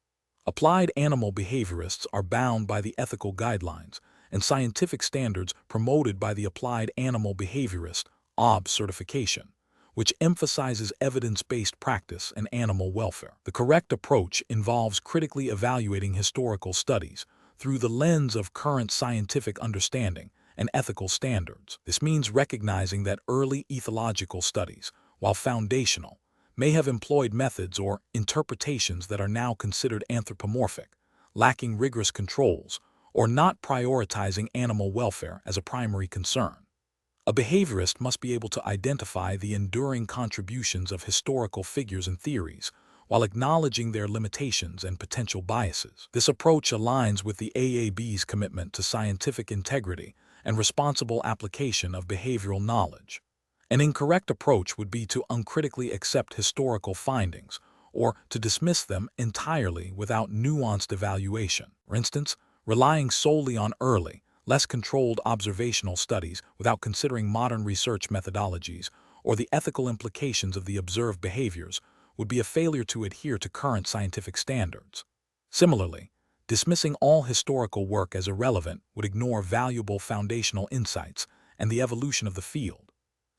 Applied animal behaviorists are bound by the ethical guidelines and scientific standards promoted by the Applied Animal Behaviorist (AAB) certification, which emphasizes evidence-based practice and animal welfare. The correct approach involves critically evaluating historical studies through the lens of current scientific understanding and ethical standards. This means recognizing that early ethological studies, while foundational, may have employed methods or interpretations that are now considered anthropomorphic, lacking rigorous controls, or not prioritizing animal welfare as a primary concern. A behaviorist must be able to identify the enduring contributions of historical figures and theories, while acknowledging their limitations and potential biases. This approach aligns with the AAB's commitment to scientific integrity and responsible application of behavioral knowledge. An incorrect approach would be to uncritically accept historical findings or to dismiss them entirely without nuanced evaluation. For instance, relying solely on early, less controlled observational studies without considering modern research methodologies or the ethical implications of the observed behaviors would be a failure to adhere to current scientific standards. Similarly, dismissing all historical work as irrelevant would ignore valuable foundational insights and the evolution of the field.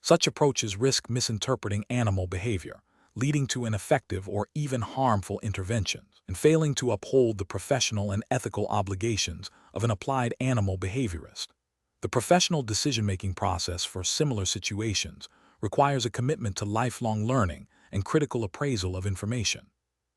Such approaches risk misinterpreting animal behavior, leading to ineffective or even harmful interventions, and failing to uphold the professional and ethical obligations of an applied animal behaviorist. The professional decision-making process for similar situations requires a commitment to lifelong learning and critical appraisal of information.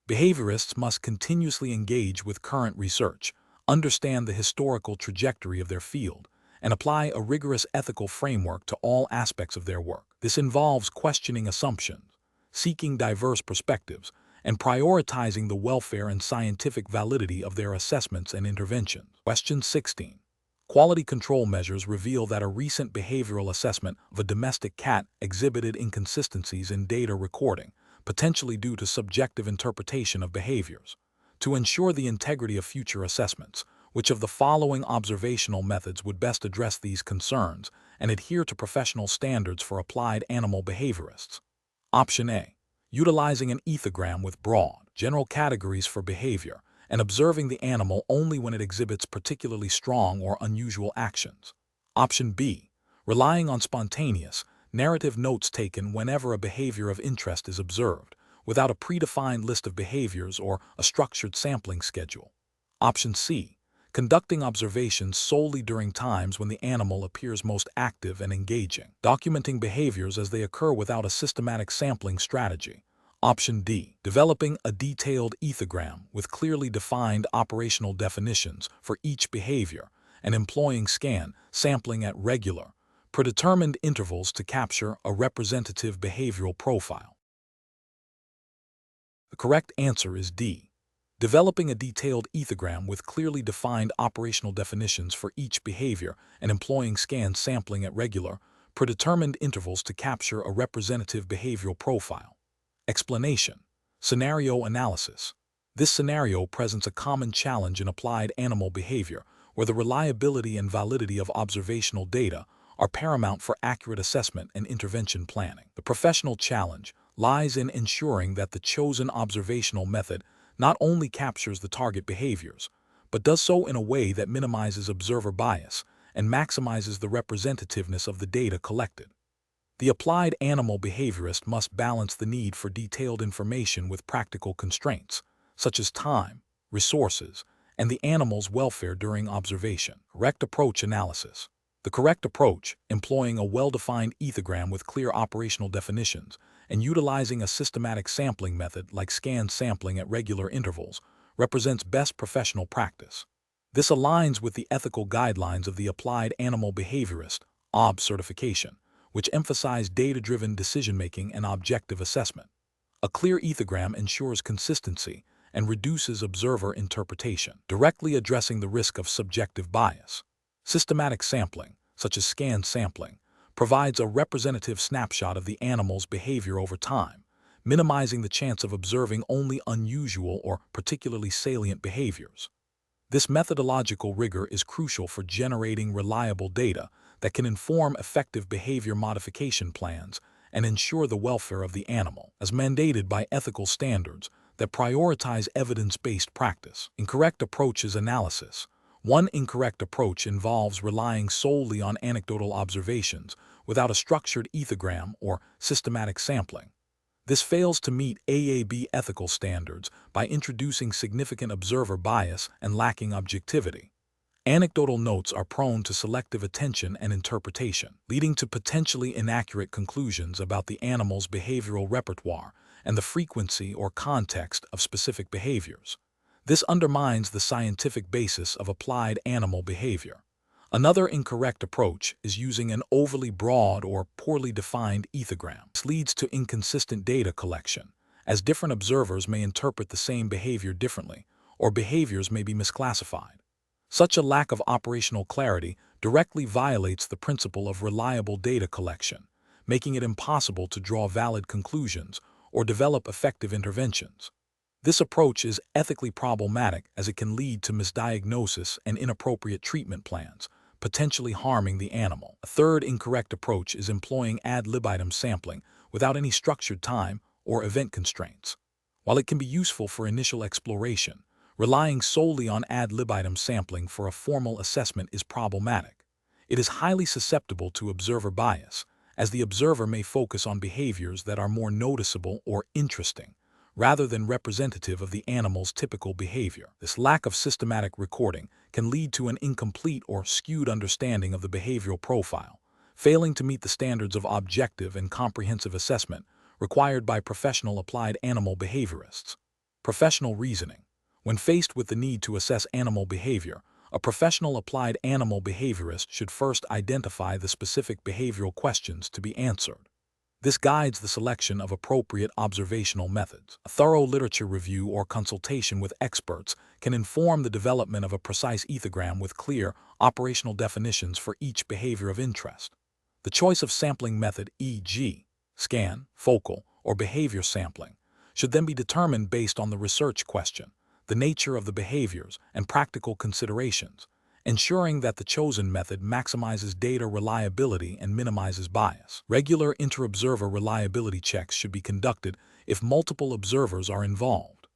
Behaviorists must continuously engage with current research, understand the historical trajectory of their field, and apply a rigorous ethical framework to all aspects of their work. This involves questioning assumptions, seeking diverse perspectives, and prioritizing the welfare and scientific validity of their assessments and interventions. Question 16. Quality control measures reveal that a recent behavioral assessment of a domestic cat exhibited inconsistencies in data recording, potentially due to subjective interpretation of behaviors. To ensure the integrity of future assessments, which of the following observational methods would best address these concerns and adhere to professional standards for applied animal behaviorists? Option A. Utilizing an ethogram with broad, general categories for behavior and observing the animal only when it exhibits particularly strong or unusual actions. Option B. Relying on spontaneous, narrative notes taken whenever a behavior of interest is observed, without a predefined list of behaviors or a structured sampling schedule. Option C. Conducting observations solely during times when the animal appears most active and engaging, documenting behaviors as they occur without a systematic sampling strategy. Option D. Developing a detailed ethogram with clearly defined operational definitions for each behavior and employing scan sampling at regular, predetermined intervals to capture a representative behavioral profile. The correct answer is D. Developing a detailed ethogram with clearly defined operational definitions for each behavior and employing scan sampling at regular, predetermined intervals to capture a representative behavioral profile. Explanation. Scenario analysis. This scenario presents a common challenge in applied animal behavior, where the reliability and validity of observational data are paramount for accurate assessment and intervention planning. The professional challenge lies in ensuring that the chosen observational method not only captures the target behaviors, but does so in a way that minimizes observer bias and maximizes the representativeness of the data collected. The applied animal behaviorist must balance the need for detailed information with practical constraints, such as time, resources, and the animal's welfare during observation. Correct approach analysis. The correct approach, employing a well-defined ethogram with clear operational definitions and utilizing a systematic sampling method like scan sampling at regular intervals, represents best professional practice. This aligns with the ethical guidelines of the Applied Animal Behaviorist (AAB) certification, which emphasize data-driven decision-making and objective assessment. A clear ethogram ensures consistency and reduces observer interpretation, directly addressing the risk of subjective bias. Systematic sampling, such as scan sampling, provides a representative snapshot of the animal's behavior over time, minimizing the chance of observing only unusual or particularly salient behaviors. This methodological rigor is crucial for generating reliable data that can inform effective behavior modification plans and ensure the welfare of the animal, as mandated by ethical standards that prioritize evidence-based practice. Incorrect approaches analysis. One incorrect approach involves relying solely on anecdotal observations without a structured ethogram or systematic sampling. This fails to meet AAB ethical standards by introducing significant observer bias and lacking objectivity. Anecdotal notes are prone to selective attention and interpretation, leading to potentially inaccurate conclusions about the animal's behavioral repertoire and the frequency or context of specific behaviors. This undermines the scientific basis of applied animal behavior. Another incorrect approach is using an overly broad or poorly defined ethogram. This leads to inconsistent data collection as different observers may interpret the same behavior differently, or behaviors may be misclassified. Such a lack of operational clarity directly violates the principle of reliable data collection, making it impossible to draw valid conclusions or develop effective interventions. This approach is ethically problematic as it can lead to misdiagnosis and inappropriate treatment plans, potentially harming the animal. A third incorrect approach is employing ad libitum sampling without any structured time or event constraints. While it can be useful for initial exploration, relying solely on ad libitum sampling for a formal assessment is problematic. It is highly susceptible to observer bias, as the observer may focus on behaviors that are more noticeable or interesting, rather than representative of the animal's typical behavior. This lack of systematic recording can lead to an incomplete or skewed understanding of the behavioral profile, failing to meet the standards of objective and comprehensive assessment required by professional applied animal behaviorists. Professional reasoning. When faced with the need to assess animal behavior, a professional applied animal behaviorist should first identify the specific behavioral questions to be answered. This guides the selection of appropriate observational methods. A thorough literature review or consultation with experts can inform the development of a precise ethogram with clear, operational definitions for each behavior of interest. The choice of sampling method, e.g., scan, focal, or behavior sampling, should then be determined based on the research question, the nature of the behaviors, and practical considerations, ensuring that the chosen method maximizes data reliability and minimizes bias. Regular inter-observer reliability checks should be conducted if multiple observers are involved.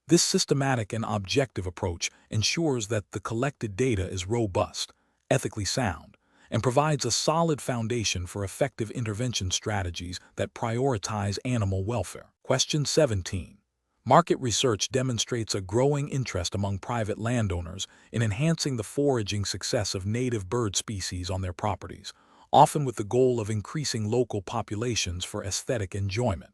This systematic and objective approach ensures that the collected data is robust, ethically sound, and provides a solid foundation for effective intervention strategies that prioritize animal welfare. Question 17. Market research demonstrates a growing interest among private landowners in enhancing the foraging success of native bird species on their properties, often with the goal of increasing local populations for aesthetic enjoyment.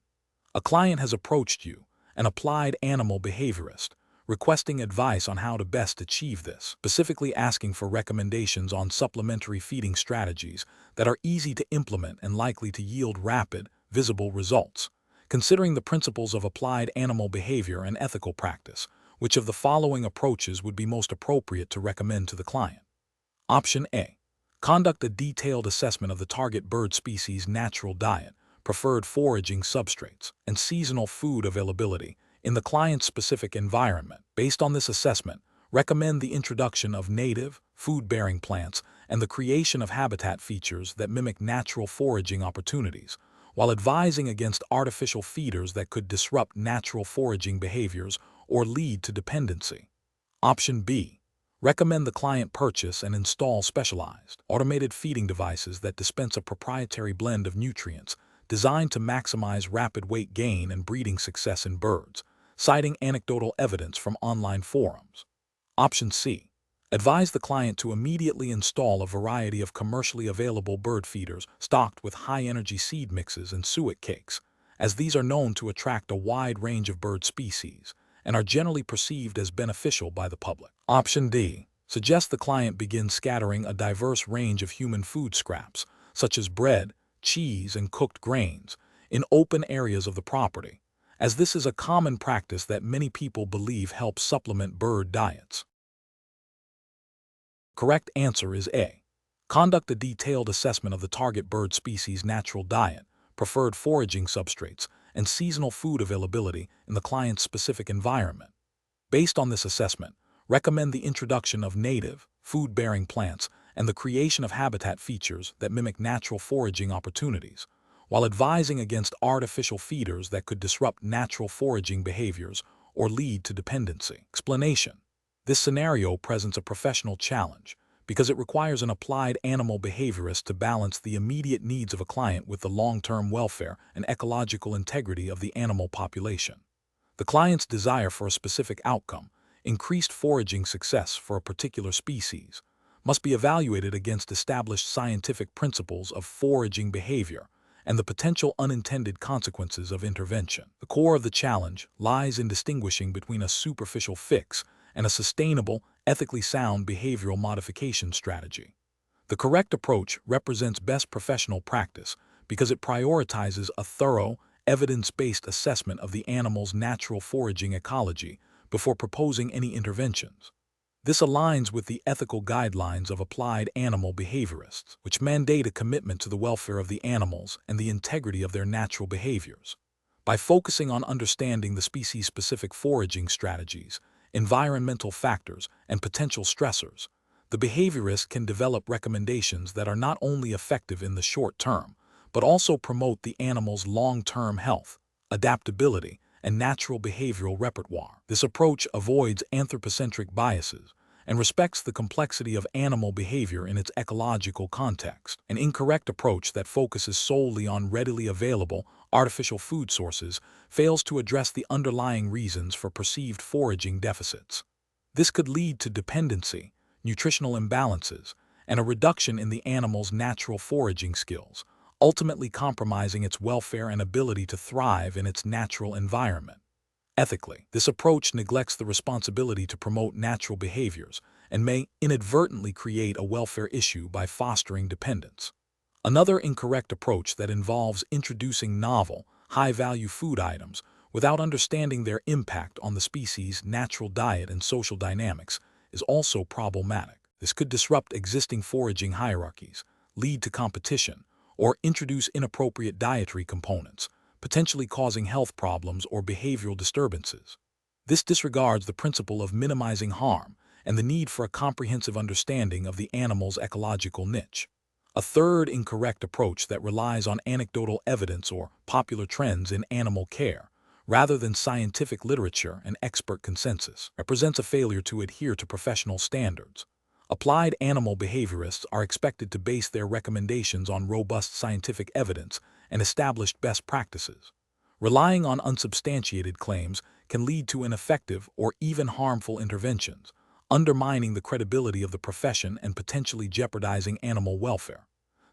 A client has approached you, an applied animal behaviorist, requesting advice on how to best achieve this, specifically asking for recommendations on supplementary feeding strategies that are easy to implement and likely to yield rapid, visible results. Considering the principles of applied animal behavior and ethical practice, which of the following approaches would be most appropriate to recommend to the client? Option A. Conduct a detailed assessment of the target bird species' natural diet, preferred foraging substrates, and seasonal food availability in the client's specific environment. Based on this assessment, recommend the introduction of native, food-bearing plants and the creation of habitat features that mimic natural foraging opportunities, while advising against artificial feeders that could disrupt natural foraging behaviors or lead to dependency. Option B. Recommend the client purchase and install specialized, automated feeding devices that dispense a proprietary blend of nutrients designed to maximize rapid weight gain and breeding success in birds, citing anecdotal evidence from online forums. Option C. Advise the client to immediately install a variety of commercially available bird feeders stocked with high-energy seed mixes and suet cakes, as these are known to attract a wide range of bird species and are generally perceived as beneficial by the public. Option D. Suggest the client begin scattering a diverse range of human food scraps, such as bread, cheese, and cooked grains, in open areas of the property, as this is a common practice that many people believe helps supplement bird diets. Correct answer is A. Conduct a detailed assessment of the target bird species' natural diet, preferred foraging substrates, and seasonal food availability in the client's specific environment. Based on this assessment, recommend the introduction of native, food-bearing plants and the creation of habitat features that mimic natural foraging opportunities, while advising against artificial feeders that could disrupt natural foraging behaviors or lead to dependency. Explanation. This scenario presents a professional challenge because it requires an applied animal behaviorist to balance the immediate needs of a client with the long-term welfare and ecological integrity of the animal population. The client's desire for a specific outcome, increased foraging success for a particular species, must be evaluated against established scientific principles of foraging behavior and the potential unintended consequences of intervention. The core of the challenge lies in distinguishing between a superficial fix and a sustainable, ethically sound behavioral modification strategy. The correct approach represents best professional practice because it prioritizes a thorough evidence-based assessment of the animal's natural foraging ecology before proposing any interventions. This aligns with the ethical guidelines of applied animal behaviorists, which mandate a commitment to the welfare of the animals and the integrity of their natural behaviors. By focusing on understanding the species-specific foraging strategies, environmental factors, and potential stressors, the behaviorist can develop recommendations that are not only effective in the short term, but also promote the animal's long-term health, adaptability, and natural behavioral repertoire. This approach avoids anthropocentric biases and respects the complexity of animal behavior in its ecological context. An incorrect approach that focuses solely on readily available artificial food sources fails to address the underlying reasons for perceived foraging deficits. This could lead to dependency, nutritional imbalances, and a reduction in the animal's natural foraging skills, ultimately compromising its welfare and ability to thrive in its natural environment. Ethically, this approach neglects the responsibility to promote natural behaviors and may inadvertently create a welfare issue by fostering dependence. Another incorrect approach that involves introducing novel, high-value food items without understanding their impact on the species' natural diet and social dynamics is also problematic. This could disrupt existing foraging hierarchies, lead to competition, or introduce inappropriate dietary components, potentially causing health problems or behavioral disturbances. This disregards the principle of minimizing harm and the need for a comprehensive understanding of the animal's ecological niche. A third incorrect approach that relies on anecdotal evidence or popular trends in animal care, rather than scientific literature and expert consensus, represents a failure to adhere to professional standards. Applied animal behaviorists are expected to base their recommendations on robust scientific evidence and established best practices. Relying on unsubstantiated claims can lead to ineffective or even harmful interventions, undermining the credibility of the profession and potentially jeopardizing animal welfare.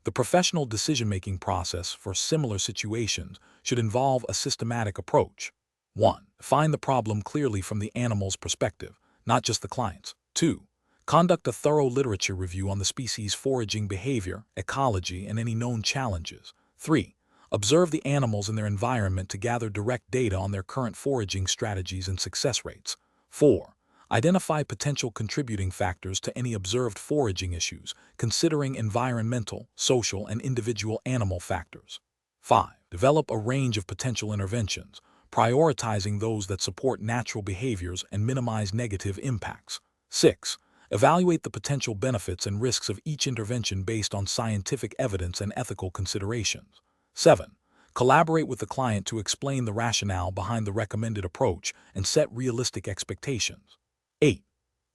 The professional decision-making process for similar situations should involve a systematic approach. 1. Define the problem clearly from the animal's perspective, not just the client's. 2. Conduct a thorough literature review on the species' foraging behavior, ecology, and any known challenges. 3. Observe the animals in their environment to gather direct data on their current foraging strategies and success rates. 4. Identify potential contributing factors to any observed foraging issues, considering environmental, social, and individual animal factors. 5. Develop a range of potential interventions, prioritizing those that support natural behaviors and minimize negative impacts. 6. Evaluate the potential benefits and risks of each intervention based on scientific evidence and ethical considerations. 7. Collaborate with the client to explain the rationale behind the recommended approach and set realistic expectations. 8.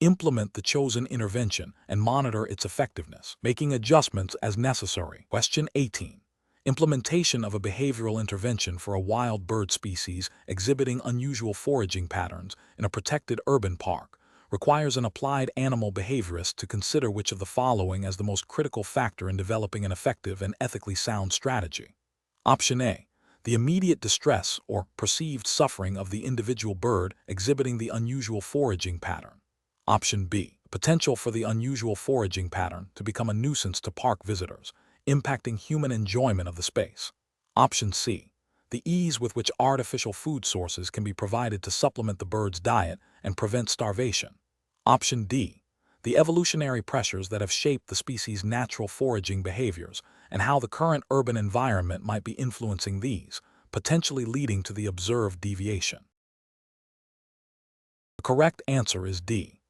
Implement the chosen intervention and monitor its effectiveness, making adjustments as necessary. Question 18. Implementation of a behavioral intervention for a wild bird species exhibiting unusual foraging patterns in a protected urban park requires an applied animal behaviorist to consider which of the following as the most critical factor in developing an effective and ethically sound strategy. Option A. The immediate distress or perceived suffering of the individual bird exhibiting the unusual foraging pattern. Option B. Potential for the unusual foraging pattern to become a nuisance to park visitors, impacting human enjoyment of the space. Option C. The ease with which artificial food sources can be provided to supplement the bird's diet and prevent starvation. Option D. The evolutionary pressures that have shaped the species' natural foraging behaviors and how the current urban environment might be influencing these, potentially leading to the observed deviation. The correct answer is D.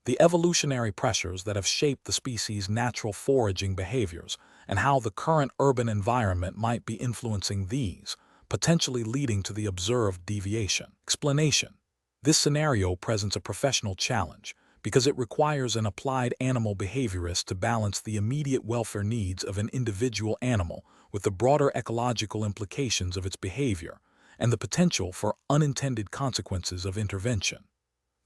The evolutionary pressures that have shaped the species' natural foraging behaviors and how the current urban environment might be influencing these, potentially leading to the observed deviation. Explanation. This scenario presents a professional challenge because it requires an applied animal behaviorist to balance the immediate welfare needs of an individual animal with the broader ecological implications of its behavior and the potential for unintended consequences of intervention.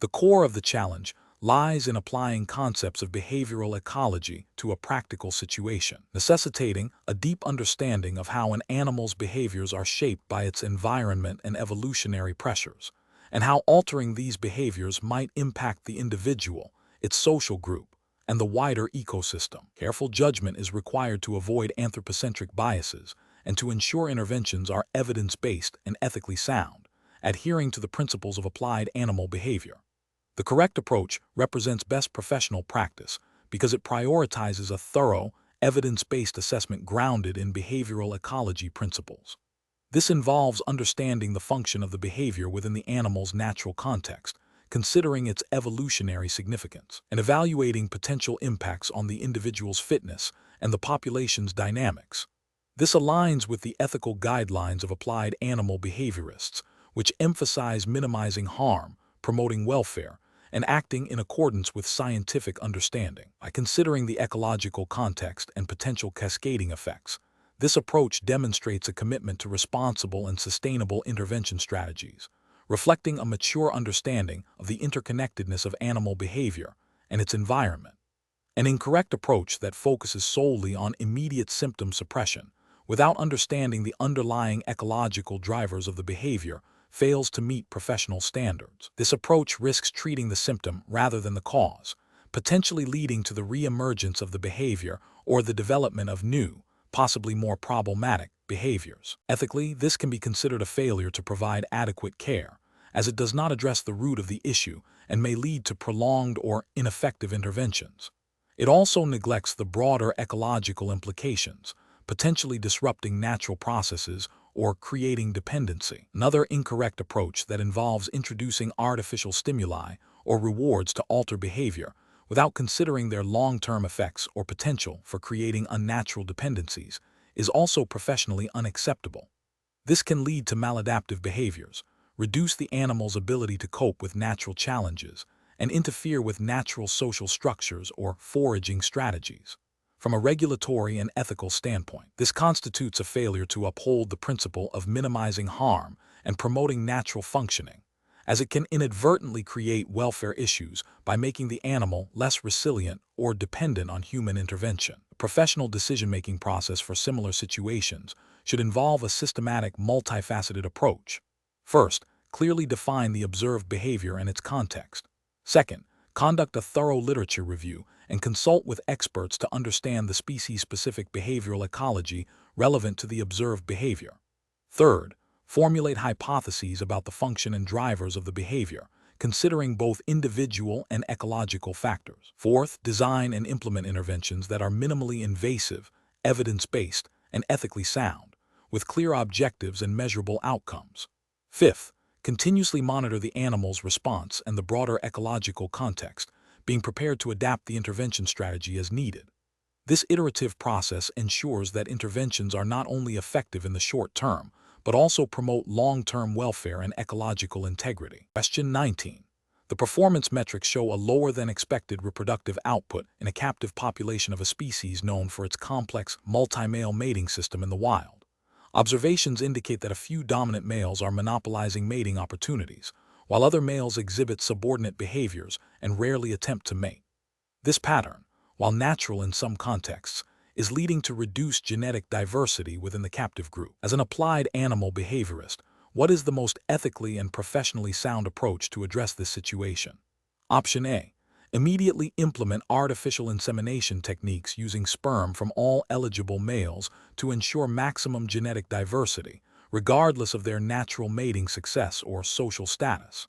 The core of the challenge lies in applying concepts of behavioral ecology to a practical situation, necessitating a deep understanding of how an animal's behaviors are shaped by its environment and evolutionary pressures, and how altering these behaviors might impact the individual, its social group, and the wider ecosystem. Careful judgment is required to avoid anthropocentric biases and to ensure interventions are evidence-based and ethically sound, adhering to the principles of applied animal behavior. The correct approach represents best professional practice because it prioritizes a thorough, evidence-based assessment grounded in behavioral ecology principles. This involves understanding the function of the behavior within the animal's natural context, considering its evolutionary significance, and evaluating potential impacts on the individual's fitness and the population's dynamics. This aligns with the ethical guidelines of applied animal behaviorists, which emphasize minimizing harm, promoting welfare, and acting in accordance with scientific understanding. By considering the ecological context and potential cascading effects, this approach demonstrates a commitment to responsible and sustainable intervention strategies, reflecting a mature understanding of the interconnectedness of animal behavior and its environment. An incorrect approach that focuses solely on immediate symptom suppression, without understanding the underlying ecological drivers of the behavior, fails to meet professional standards. This approach risks treating the symptom rather than the cause, potentially leading to the re-emergence of the behavior or the development of new, possibly more problematic, behaviors. Ethically, this can be considered a failure to provide adequate care, as it does not address the root of the issue and may lead to prolonged or ineffective interventions. It also neglects the broader ecological implications, potentially disrupting natural processes or creating dependency. Another incorrect approach that involves introducing artificial stimuli or rewards to alter behavior without considering their long-term effects or potential for creating unnatural dependencies is also professionally unacceptable. This can lead to maladaptive behaviors, reduce the animal's ability to cope with natural challenges, and interfere with natural social structures or foraging strategies. From a regulatory and ethical standpoint, this constitutes a failure to uphold the principle of minimizing harm and promoting natural functioning, as it can inadvertently create welfare issues by making the animal less resilient or dependent on human intervention. A professional decision-making process for similar situations should involve a systematic, multifaceted approach. First, clearly define the observed behavior and its context. Second, conduct a thorough literature review and consult with experts to understand the species-specific behavioral ecology relevant to the observed behavior. Third, formulate hypotheses about the function and drivers of the behavior, considering both individual and ecological factors. Fourth, design and implement interventions that are minimally invasive, evidence-based, and ethically sound, with clear objectives and measurable outcomes. Fifth, continuously monitor the animal's response and the broader ecological context, being prepared to adapt the intervention strategy as needed. This iterative process ensures that interventions are not only effective in the short term, but also promote long-term welfare and ecological integrity. Question 19. The performance metrics show a lower than expected reproductive output in a captive population of a species known for its complex multi-male mating system in the wild. Observations indicate that a few dominant males are monopolizing mating opportunities, while other males exhibit subordinate behaviors and rarely attempt to mate. This pattern, while natural in some contexts, is leading to reduced genetic diversity within the captive group. As an applied animal behaviorist, what is the most ethically and professionally sound approach to address this situation? Option A. Immediately implement artificial insemination techniques using sperm from all eligible males to ensure maximum genetic diversity, regardless of their natural mating success or social status.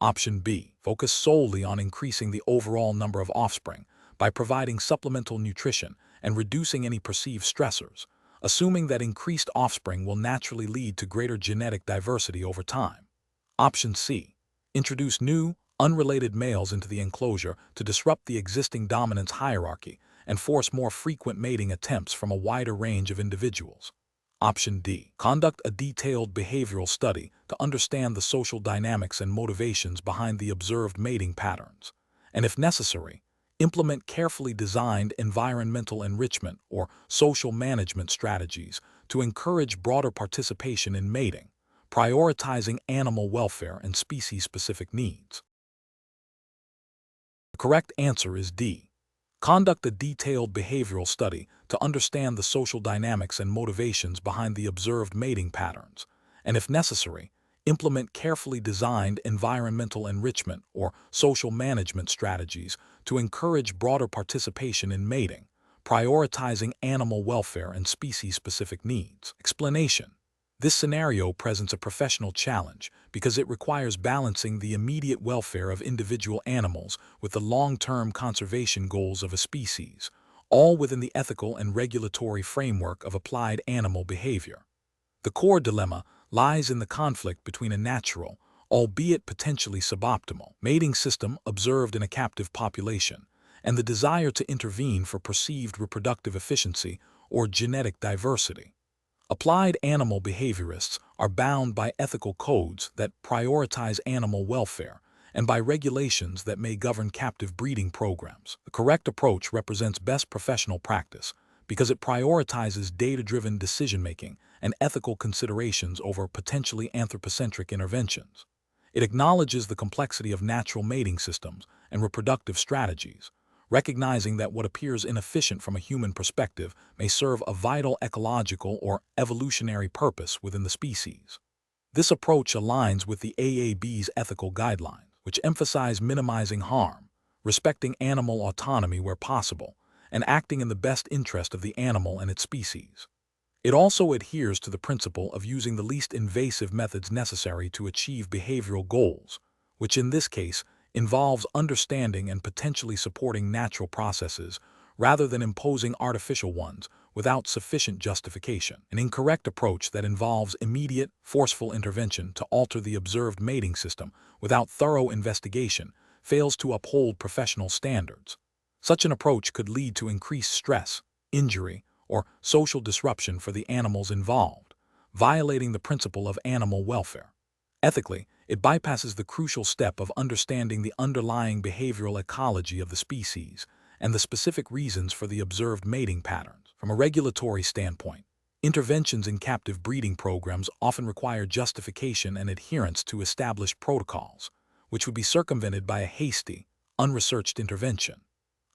Option B. Focus solely on increasing the overall number of offspring by providing supplemental nutrition and reducing any perceived stressors, assuming that increased offspring will naturally lead to greater genetic diversity over time. Option C. Introduce new, unrelated males into the enclosure to disrupt the existing dominance hierarchy and force more frequent mating attempts from a wider range of individuals. Option D. Conduct a detailed behavioral study to understand the social dynamics and motivations behind the observed mating patterns, and if necessary, implement carefully designed environmental enrichment or social management strategies to encourage broader participation in mating, prioritizing animal welfare and species-specific needs. The correct answer is D. Conduct a detailed behavioral study to understand the social dynamics and motivations behind the observed mating patterns, and if necessary, implement carefully designed environmental enrichment or social management strategies to encourage broader participation in mating, prioritizing animal welfare and species-specific needs. Explanation: this scenario presents a professional challenge because it requires balancing the immediate welfare of individual animals with the long-term conservation goals of a species, all within the ethical and regulatory framework of applied animal behavior. The core dilemma lies in the conflict between a natural, albeit potentially suboptimal, mating system observed in a captive population, and the desire to intervene for perceived reproductive efficiency or genetic diversity. Applied animal behaviorists are bound by ethical codes that prioritize animal welfare and by regulations that may govern captive breeding programs. The correct approach represents best professional practice because it prioritizes data-driven decision-making and ethical considerations over potentially anthropocentric interventions. It acknowledges the complexity of natural mating systems and reproductive strategies, recognizing that what appears inefficient from a human perspective may serve a vital ecological or evolutionary purpose within the species. This approach aligns with the AAB's ethical guidelines, which emphasize minimizing harm, respecting animal autonomy where possible, and acting in the best interest of the animal and its species. It also adheres to the principle of using the least invasive methods necessary to achieve behavioral goals, which in this case involves understanding and potentially supporting natural processes rather than imposing artificial ones without sufficient justification. An incorrect approach that involves immediate, forceful intervention to alter the observed mating system without thorough investigation fails to uphold professional standards. Such an approach could lead to increased stress, injury, or social disruption for the animals involved, violating the principle of animal welfare. Ethically, it bypasses the crucial step of understanding the underlying behavioral ecology of the species and the specific reasons for the observed mating patterns. From a regulatory standpoint, interventions in captive breeding programs often require justification and adherence to established protocols, which would be circumvented by a hasty, unresearched intervention.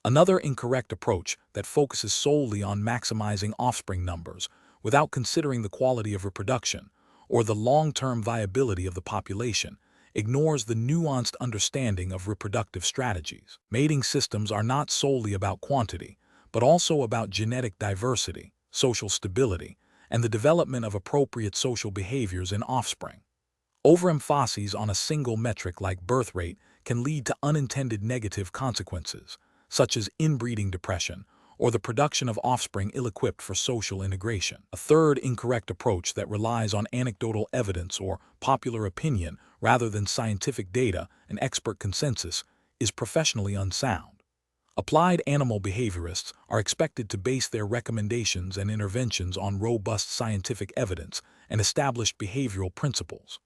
Another incorrect approach that focuses solely on maximizing offspring numbers without considering the quality of reproduction or the long-term viability of the population ignores the nuanced understanding of reproductive strategies. Mating systems are not solely about quantity, but also about genetic diversity, social stability, and the development of appropriate social behaviors in offspring. Overemphasis on a single metric like birth rate can lead to unintended negative consequences, such as inbreeding depression or the production of offspring ill-equipped for social integration. A third incorrect approach that relies on anecdotal evidence or popular opinion rather than scientific data and expert consensus is professionally unsound. Applied animal behaviorists are expected to base their recommendations and interventions on robust scientific evidence and established behavioral principles.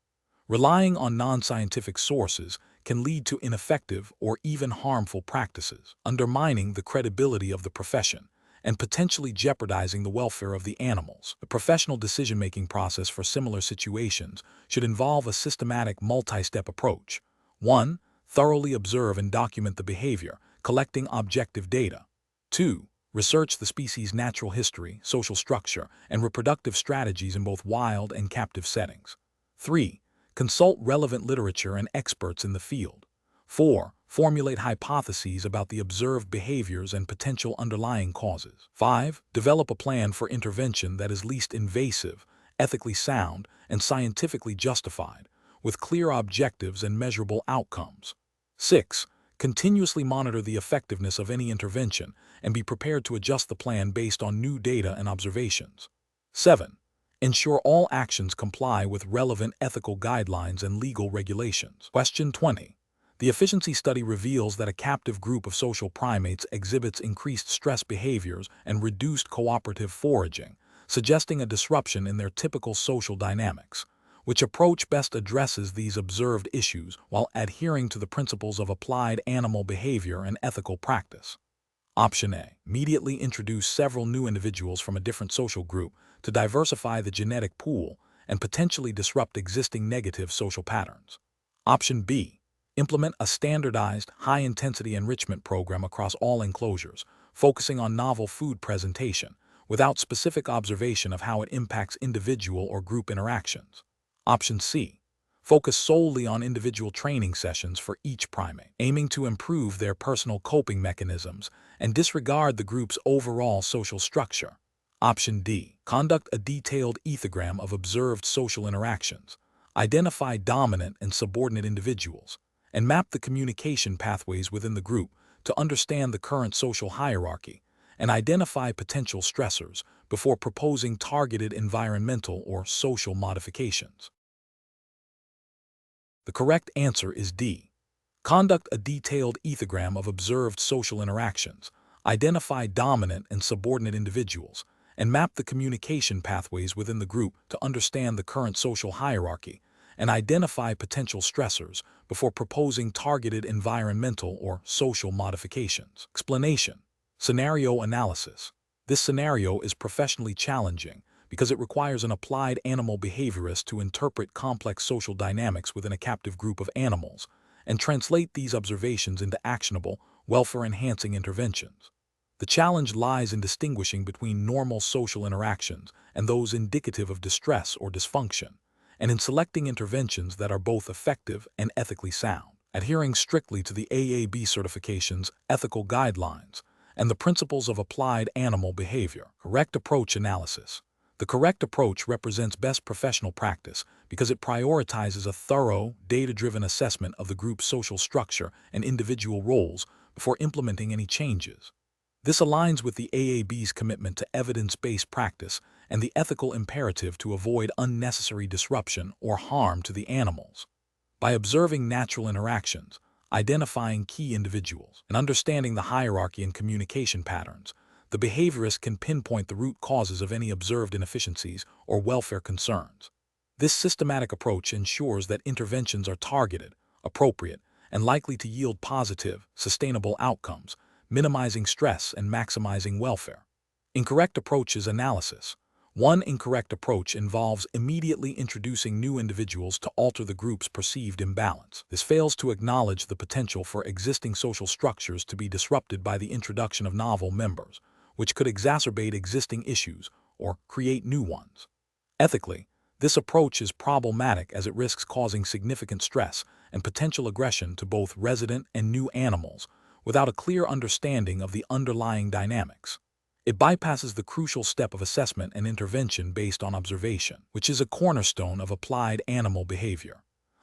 Relying on non-scientific sources can lead to ineffective or even harmful practices, undermining the credibility of the profession and potentially jeopardizing the welfare of the animals. The professional decision-making process for similar situations should involve a systematic multi-step approach. 1. Thoroughly observe and document the behavior, collecting objective data. 2. Research the species' natural history, social structure, and reproductive strategies in both wild and captive settings. 3. Consult relevant literature and experts in the field. 4. Formulate hypotheses about the observed behaviors and potential underlying causes. 5. Develop a plan for intervention that is least invasive, ethically sound, and scientifically justified, with clear objectives and measurable outcomes. 6. Continuously monitor the effectiveness of any intervention and be prepared to adjust the plan based on new data and observations. 7. Ensure all actions comply with relevant ethical guidelines and legal regulations. Question 20. The efficiency study reveals that a captive group of social primates exhibits increased stress behaviors and reduced cooperative foraging, suggesting a disruption in their typical social dynamics. Which approach best addresses these observed issues while adhering to the principles of applied animal behavior and ethical practice? Option A. Immediately introduce several new individuals from a different social group to diversify the genetic pool and potentially disrupt existing negative social patterns. Option B. Implement a standardized, high-intensity enrichment program across all enclosures, focusing on novel food presentation, without specific observation of how it impacts individual or group interactions. Option C. Focus solely on individual training sessions for each primate, aiming to improve their personal coping mechanisms and disregard the group's overall social structure. Option D. Conduct a detailed ethogram of observed social interactions, identify dominant and subordinate individuals, and map the communication pathways within the group to understand the current social hierarchy, and identify potential stressors before proposing targeted environmental or social modifications. The correct answer is D. Conduct a detailed ethogram of observed social interactions, identify dominant and subordinate individuals, and map the communication pathways within the group to understand the current social hierarchy, and identify potential stressors before proposing targeted environmental or social modifications. Explanation. Scenario analysis. This scenario is professionally challenging because it requires an applied animal behaviorist to interpret complex social dynamics within a captive group of animals and translate these observations into actionable, welfare-enhancing interventions. The challenge lies in distinguishing between normal social interactions and those indicative of distress or dysfunction, and in selecting interventions that are both effective and ethically sound, adhering strictly to the AAB certification's ethical guidelines and the principles of applied animal behavior. Correct approach analysis. The correct approach represents best professional practice because it prioritizes a thorough, data-driven assessment of the group's social structure and individual roles before implementing any changes. This aligns with the AAB's commitment to evidence-based practice and the ethical imperative to avoid unnecessary disruption or harm to the animals. By observing natural interactions, identifying key individuals, and understanding the hierarchy and communication patterns, the behaviorist can pinpoint the root causes of any observed inefficiencies or welfare concerns. This systematic approach ensures that interventions are targeted, appropriate, and likely to yield positive, sustainable outcomes, minimizing stress and maximizing welfare. Incorrect approaches analysis. One incorrect approach involves immediately introducing new individuals to alter the group's perceived imbalance. This fails to acknowledge the potential for existing social structures to be disrupted by the introduction of novel members, which could exacerbate existing issues or create new ones. Ethically, this approach is problematic as it risks causing significant stress and potential aggression to both resident and new animals without a clear understanding of the underlying dynamics. It bypasses the crucial step of assessment and intervention based on observation, which is a cornerstone of applied animal behavior.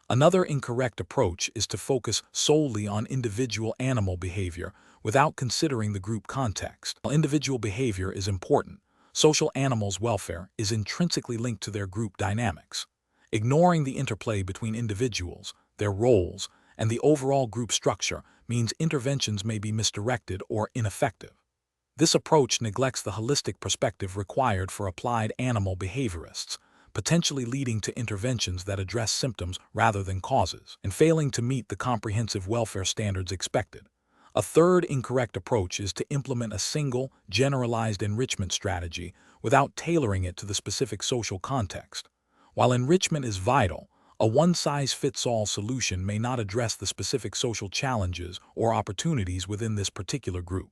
Another incorrect approach is to focus solely on individual animal behavior without considering the group context. While individual behavior is important, social animals' welfare is intrinsically linked to their group dynamics. Ignoring the interplay between individuals, their roles, and the overall group structure means interventions may be misdirected or ineffective. This approach neglects the holistic perspective required for applied animal behaviorists, potentially leading to interventions that address symptoms rather than causes, and failing to meet the comprehensive welfare standards expected. A third incorrect approach is to implement a single, generalized enrichment strategy without tailoring it to the specific social context. While enrichment is vital, a one-size-fits-all solution may not address the specific social challenges or opportunities within this particular group.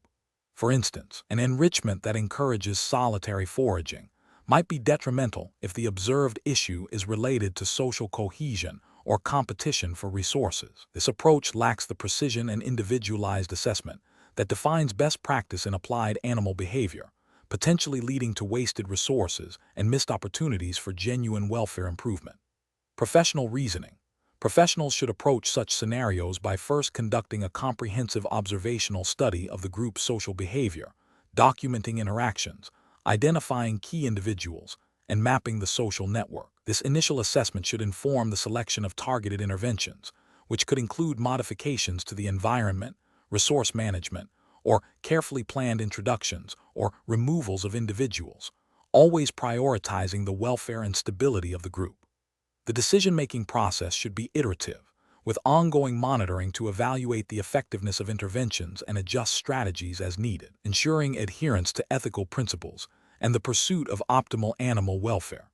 For instance, an enrichment that encourages solitary foraging might be detrimental if the observed issue is related to social cohesion or competition for resources. This approach lacks the precision and individualized assessment that defines best practice in applied animal behavior, potentially leading to wasted resources and missed opportunities for genuine welfare improvement. Professional reasoning. Professionals should approach such scenarios by first conducting a comprehensive observational study of the group's social behavior, documenting interactions, identifying key individuals, and mapping the social network. This initial assessment should inform the selection of targeted interventions, which could include modifications to the environment, resource management, or carefully planned introductions or removals of individuals, always prioritizing the welfare and stability of the group. The decision-making process should be iterative, with ongoing monitoring to evaluate the effectiveness of interventions and adjust strategies as needed, ensuring adherence to ethical principles and the pursuit of optimal animal welfare.